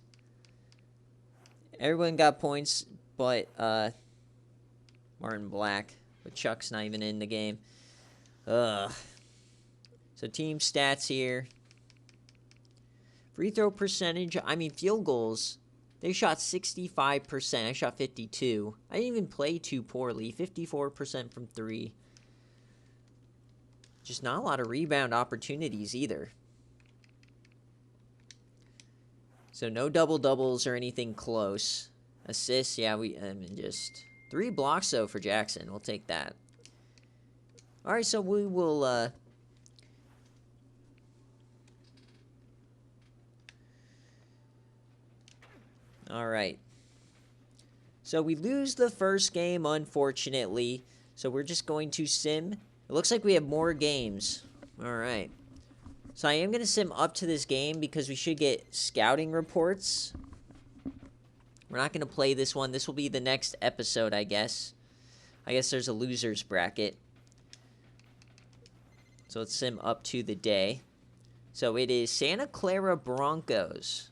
Everyone got points but Martin Black. But Chuck's not even in the game. Ugh. So team stats here. Free throw percentage, I mean field goals. They shot 65%. I shot 52. I didn't even play too poorly. 54% from 3. Just not a lot of rebound opportunities either. So no double-doubles or anything close. Assists, yeah, I mean, just 3 blocks, though, for Jackson. We'll take that. All right, so we will... All right. So we lose the first game, unfortunately. So we're just going to sim. It looks like we have more games. All right. So I am going to sim up to this game because we should get scouting reports. We're not going to play this one. This will be the next episode, I guess. I guess there's a loser's bracket. So let's sim up to the day. So it is Santa Clara Broncos.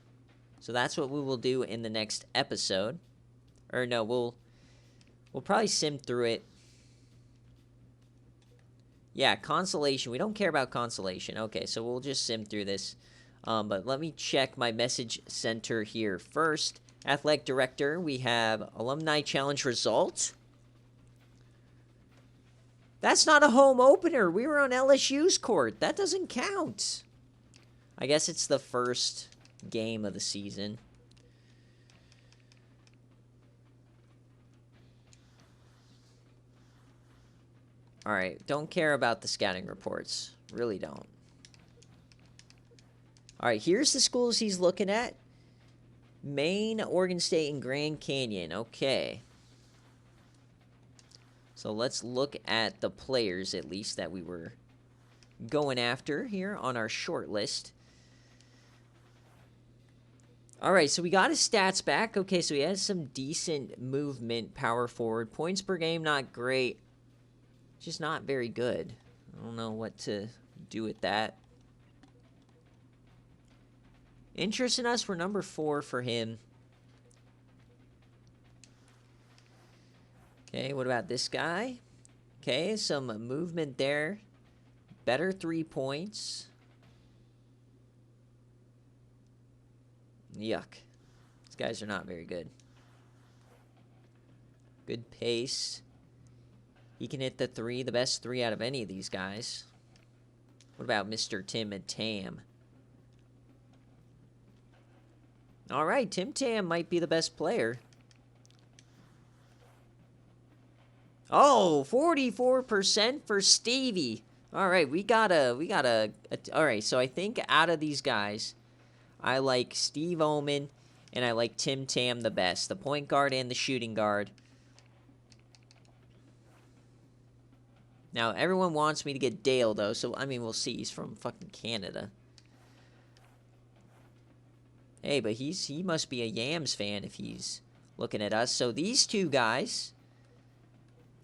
So that's what we will do in the next episode. Or no, we'll probably sim through it. Yeah, consolation. We don't care about consolation. Okay, so we'll just sim through this. But let me check my message center here first. Athletic director, we have alumni challenge result. That's not a home opener. We were on LSU's court. That doesn't count. I guess it's the first game of the season. All right, don't care about the scouting reports. Really don't. All right, here's the schools he's looking at. Maine, Oregon State, and Grand Canyon. Okay. So let's look at the players, at least, that we were going after here on our short list. All right, so we got his stats back. Okay, so he has some decent movement, power forward. Points per game, not great. Just not very good. I don't know what to do with that. Interest in us, we're number 4 for him. Okay, what about this guy? Okay, some movement there. Better 3 points. Yuck. These guys are not very good. Good pace. He can hit the 3, the best 3 out of any of these guys. What about Mr. Tim Tam? All right, Tim Tam might be the best player. Oh, 44% for Stevie. All right, all right, so I think out of these guys, I like Steve Omen and I like Tim Tam the best, the point guard and the shooting guard. Now, everyone wants me to get Dale, though, so, I mean, we'll see. He's from fucking Canada. Hey, but he must be a Yams fan if he's looking at us. So, these two guys.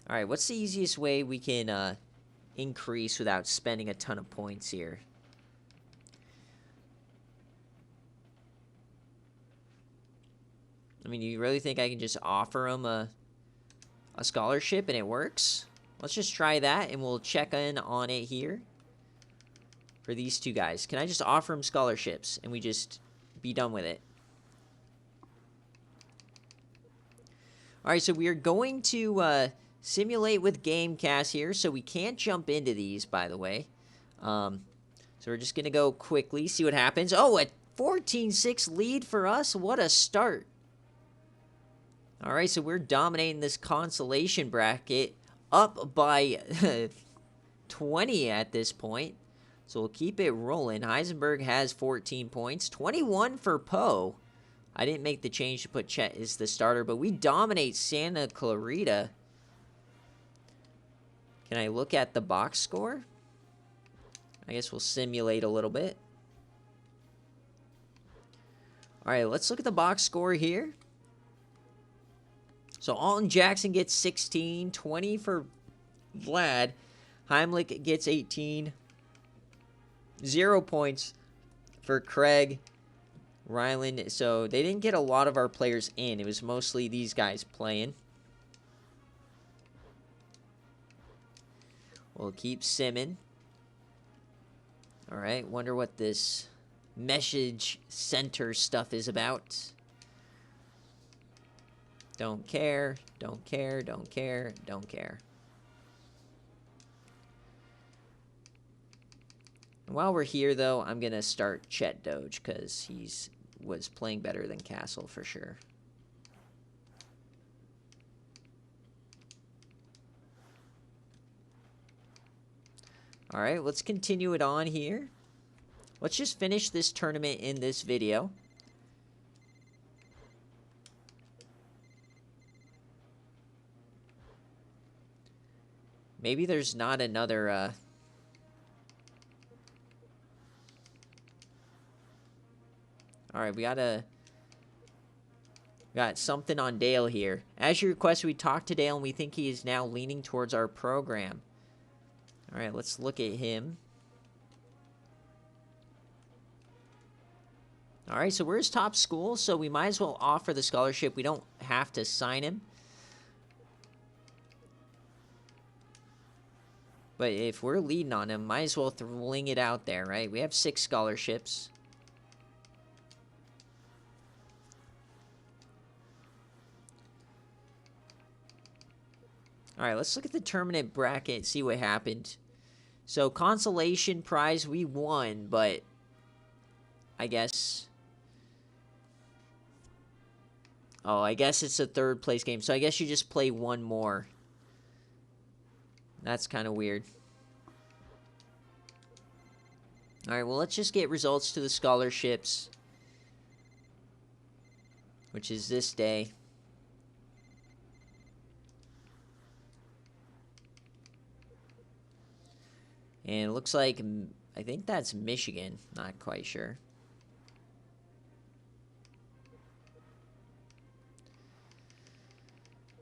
All right, what's the easiest way we can increase without spending a ton of points here? I mean, do you really think I can just offer him a scholarship and it works? Let's just try that, and we'll check in on it here for these two guys. Can I just offer them scholarships, and we just be done with it? All right, so we are going to simulate with Gamecast here, so we can't jump into these, by the way. So we're just going to go quickly, see what happens. Oh, a 14-6 lead for us. What a start. All right, so we're dominating this consolation bracket. Up by 20 at this point. So we'll keep it rolling. Heisenberg has 14 points. 21 for Poe. I didn't make the change to put Chet as the starter, but we dominate Santa Clarita. Can I look at the box score? I guess we'll simulate a little bit. All right, let's look at the box score here. So Alton Jackson gets 16, 20 for Vlad. Heimlich gets 18. 0 points for Craig. Ryland. So they didn't get a lot of our players in. It was mostly these guys playing. We'll keep simming. All right, wonder what this message center stuff is about. Don't care, don't care, don't care, don't care. While we're here, though, I'm going to start Chet Doge because was playing better than Castle for sure. All right, let's continue it on here. Let's just finish this tournament in this video. Maybe there's not another... All right, we got something on Dale here. As you requested, we talked to Dale, and we think he is now leaning towards our program. All right, let's look at him. All right, so we're his top school, so we might as well offer the scholarship. We don't have to sign him. But if we're leading on him, might as well fling it out there, right? We have 6 scholarships. All right, let's look at the tournament bracket and see what happened. So, consolation prize, we won, but I guess... Oh, I guess it's a third place game. So, I guess you just play one more. That's kind of weird. All right, well, let's just get results to the scholarships, which is this day. And it looks like, I think that's Michigan. Not quite sure.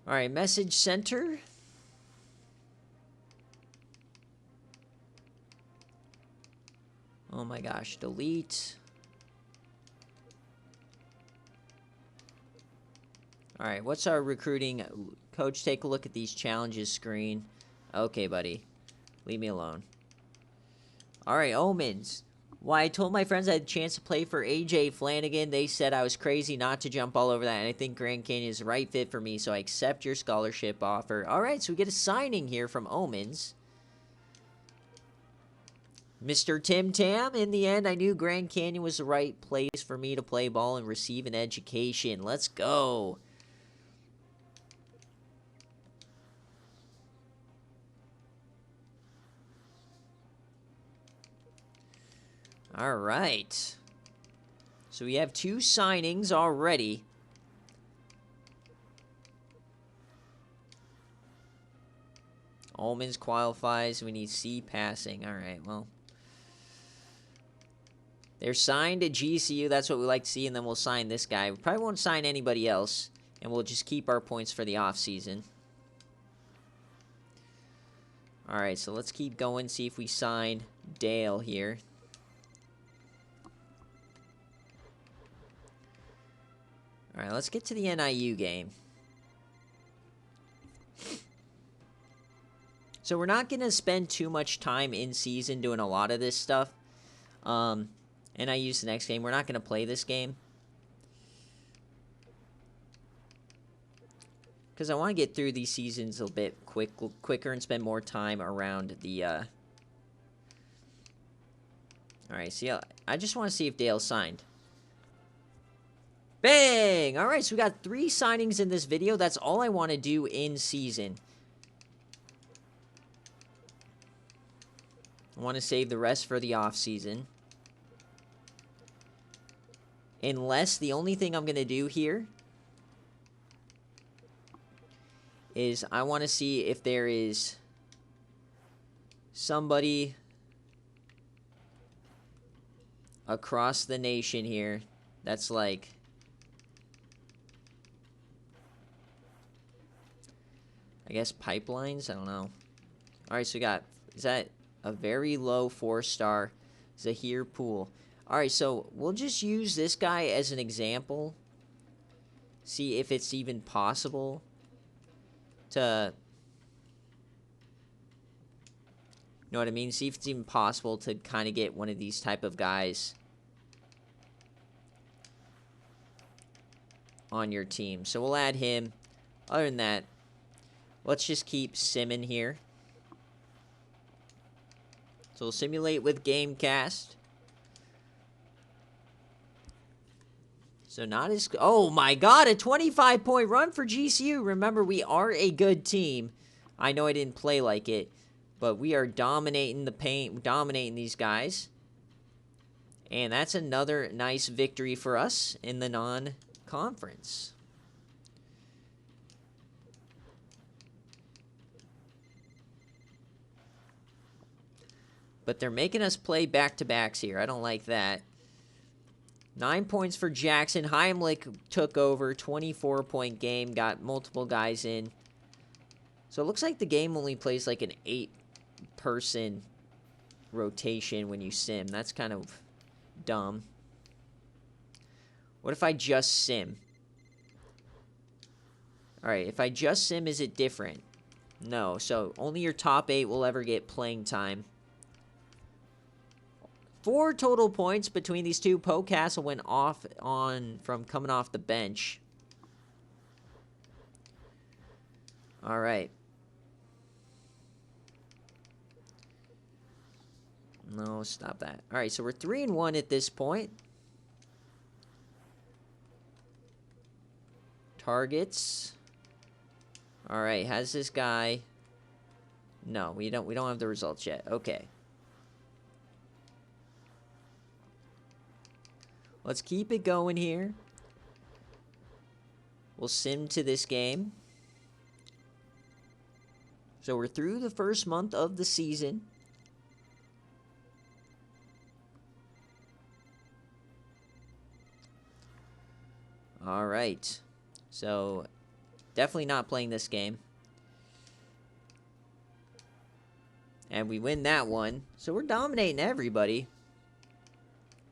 All right, message center. Oh my gosh, delete. All right, what's our recruiting? Coach, take a look at these challenges screen. Okay, buddy. Leave me alone. All right, Omens. Well, I told my friends I had a chance to play for AJ Flanagan. They said I was crazy not to jump all over that, and I think Grand Canyon is the right fit for me, so I accept your scholarship offer. All right, so we get a signing here from Omens. Mr. Tim Tam, in the end, I knew Grand Canyon was the right place for me to play ball and receive an education. Let's go. All right. So we have 2 signings already. Almonds qualifies. We need C passing. All right, well. They're signed at GCU. That's what we like to see, and then we'll sign this guy. We probably won't sign anybody else, and we'll just keep our points for the offseason. All right, so let's keep going, see if we sign Dale here. All right, let's get to the NIU game. So we're not going to spend too much time in season doing a lot of this stuff. NIU's the next game. We're not going to play this game, because I want to get through these seasons a bit quicker and spend more time around the... All right, see, I just want to see if Dale signed. Bang! All right, so we got 3 signings in this video. That's all I want to do in season. I want to save the rest for the off season. Unless the only thing I'm going to do here is I want to see if there is somebody across the nation here that's like... I guess pipelines? I don't know. Alright, so we got... Is that a very low 4-star Zahir Poole? Alright, so we'll just use this guy as an example. See if it's even possible to... You know what I mean? See if it's even possible to kind of get one of these type of guys on your team. So we'll add him. Other than that, let's just keep simming here. So we'll simulate with Gamecast. So not as... Oh my god, a 25-point run for GCU. Remember, we are a good team. I know I didn't play like it, but we are dominating the paint, dominating these guys. And that's another nice victory for us in the non-conference. But they're making us play back-to-backs here. I don't like that. 9 points for Jackson. Heimlich took over. 24-point game. Got multiple guys in. So it looks like the game only plays like an 8-person rotation when you sim. That's kind of dumb. What if I just sim? Alright, if I just sim, is it different? No. So only your top 8 will ever get playing time. 4 total points between these two. Poe Castle went off from coming off the bench. All right. No, stop that. All right, so we're 3-1 at this point. Targets. All right, has this guy... No, we don't have the results yet. Okay. Let's keep it going here. We'll sim to this game. So we're through the first month of the season. All right. So definitely not playing this game. And we win that one. So we're dominating everybody.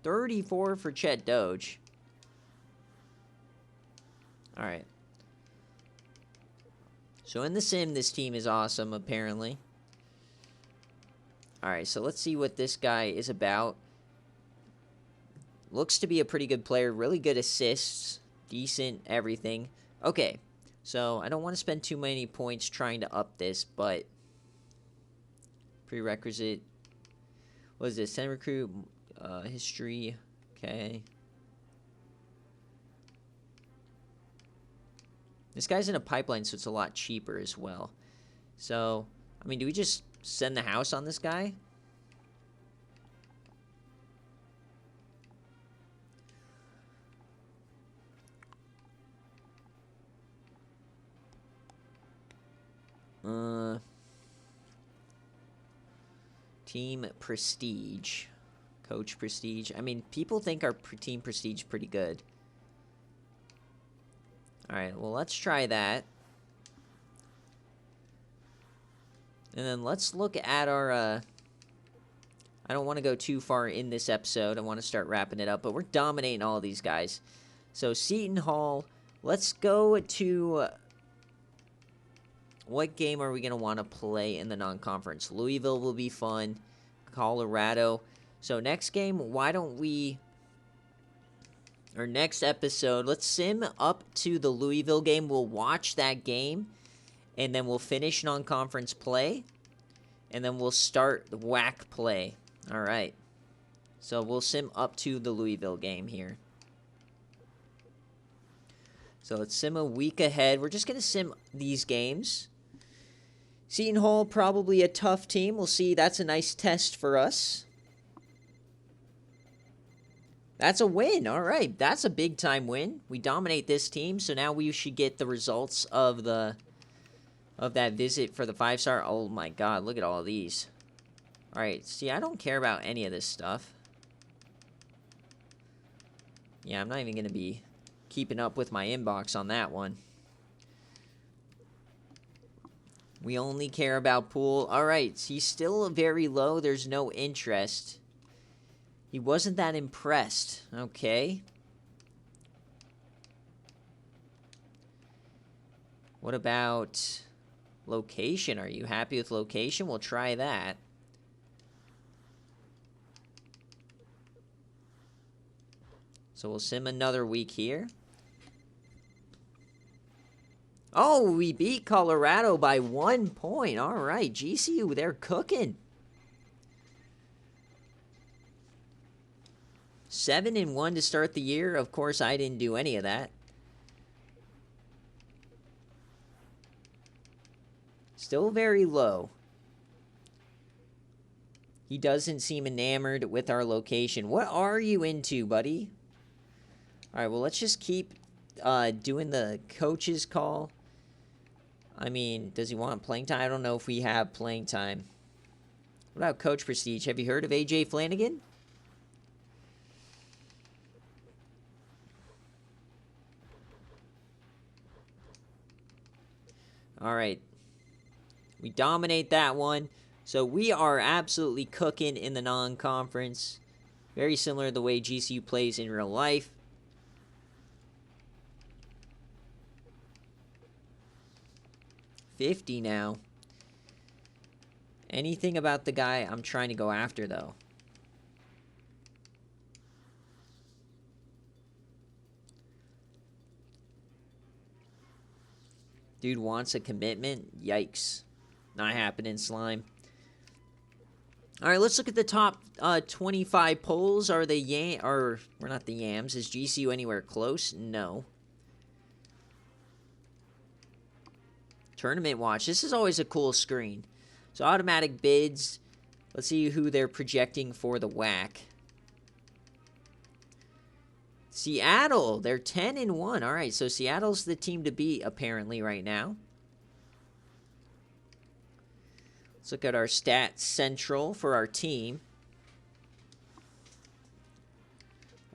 34 for Chet Doge. Alright. So in the sim, this team is awesome, apparently. Alright, so let's see what this guy is about. Looks to be a pretty good player. Really good assists. Decent everything. Okay. So I don't want to spend too many points trying to up this, but... Prerequisite. What is this? 10 recruit... history, okay. This guy's in a pipeline, so it's a lot cheaper as well. So, I mean, do we just send the house on this guy? Team prestige. Coach prestige. I mean, people think our team prestige pretty good. Alright, well, let's try that. And then let's look at our, I don't want to go too far in this episode. I want to start wrapping it up, but we're dominating all these guys. So, Seton Hall, let's go to, what game are we going to want to play in the non-conference? Louisville will be fun. Colorado. So, next game, why don't we, or next episode, let's sim up to the Louisville game. We'll watch that game. And then we'll finish non-conference play. And then we'll start the WAC play. Alright. So we'll sim up to the Louisville game here. So let's sim a week ahead. We're just going to sim these games. Seton Hall, probably a tough team. We'll see. That's a nice test for us. That's a win. Alright. That's a big-time win. We dominate this team. So now we should get the results of that visit for the 5-star. Oh my god, look at all of these. Alright, see, I don't care about any of this stuff. Yeah, I'm not even going to be keeping up with my inbox on that one. We only care about pool. Alright, he's still very low. There's no interest. He wasn't that impressed. Okay. What about location? Are you happy with location? We'll try that. So we'll sim another week here. Oh, we beat Colorado by 1 point. All right, GCU, they're cooking. 7-1 to start the year. Of course, I didn't do any of that. Still very low. He doesn't seem enamored with our location. What are you into, buddy? Alright, well, let's just keep doing the coach's call. I mean, does he want playing time? I don't know if we have playing time. What about Coach Prestige? Have you heard of AJ Flanagan? Alright. We dominate that one. So we are absolutely cooking in the non-conference. Very similar to the way GCU plays in real life. $50 now. Anything about the guy I'm trying to go after, though? Dude wants a commitment? Yikes. Not happening, Slime. Alright, let's look at the top 25 polls. Are they we're not the Yams. Is GCU anywhere close? No. Tournament watch. This is always a cool screen. So automatic bids. Let's see who they're projecting for the WAC. Seattle. They're 10-1. Alright, so Seattle's the team to beat apparently right now. Let's look at our stats central for our team.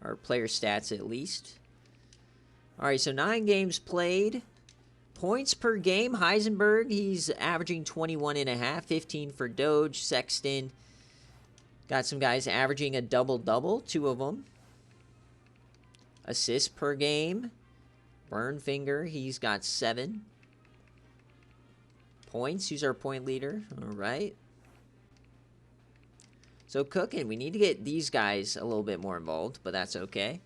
Our player stats, at least. All right, so 9 games played. Points per game, Heisenberg, he's averaging 21.5, 15 for Doge, Sexton. Got some guys averaging a double-double, 2 of them. Assists per game, Burnfinger, he's got 7. Points, who's our point leader? All right. So cooking, we need to get these guys a little bit more involved, but that's okay.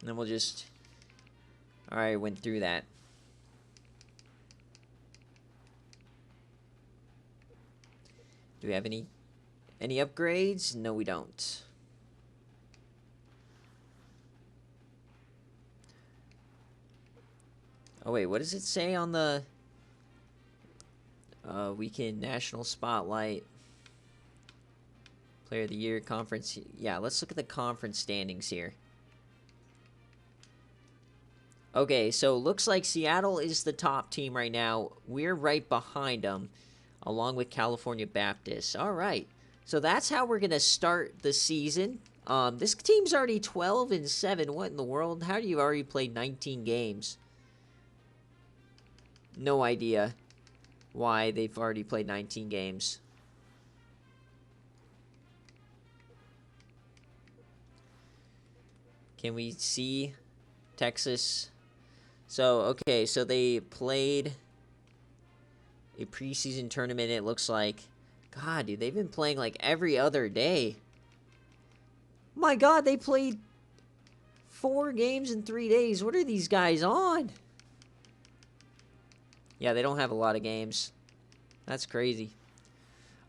And then we'll just... All right, went through that. Do we have any upgrades? No, we don't. Oh, wait, what does it say on the Weekend National Spotlight? Player of the Year, Conference. Yeah, let's look at the conference standings here. Okay, so looks like Seattle is the top team right now. We're right behind them, along with California Baptist. All right, so that's how we're gonna start the season. This team's already 12-7. What in the world? How do you already play 19 games? No idea why they've already played 19 games. Can we see Texas? So, okay, so they played a preseason tournament, it looks like. God, dude, they've been playing like every other day. My God, they played 4 games in 3 days. What are these guys on? Yeah, they don't have a lot of games. That's crazy.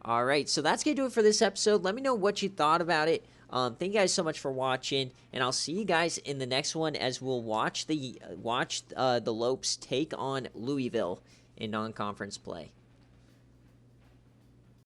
All right, so that's going to do it for this episode. Let me know what you thought about it. Thank you guys so much for watching, and I'll see you guys in the next one as we'll watch the Lopes take on Louisville in non-conference play.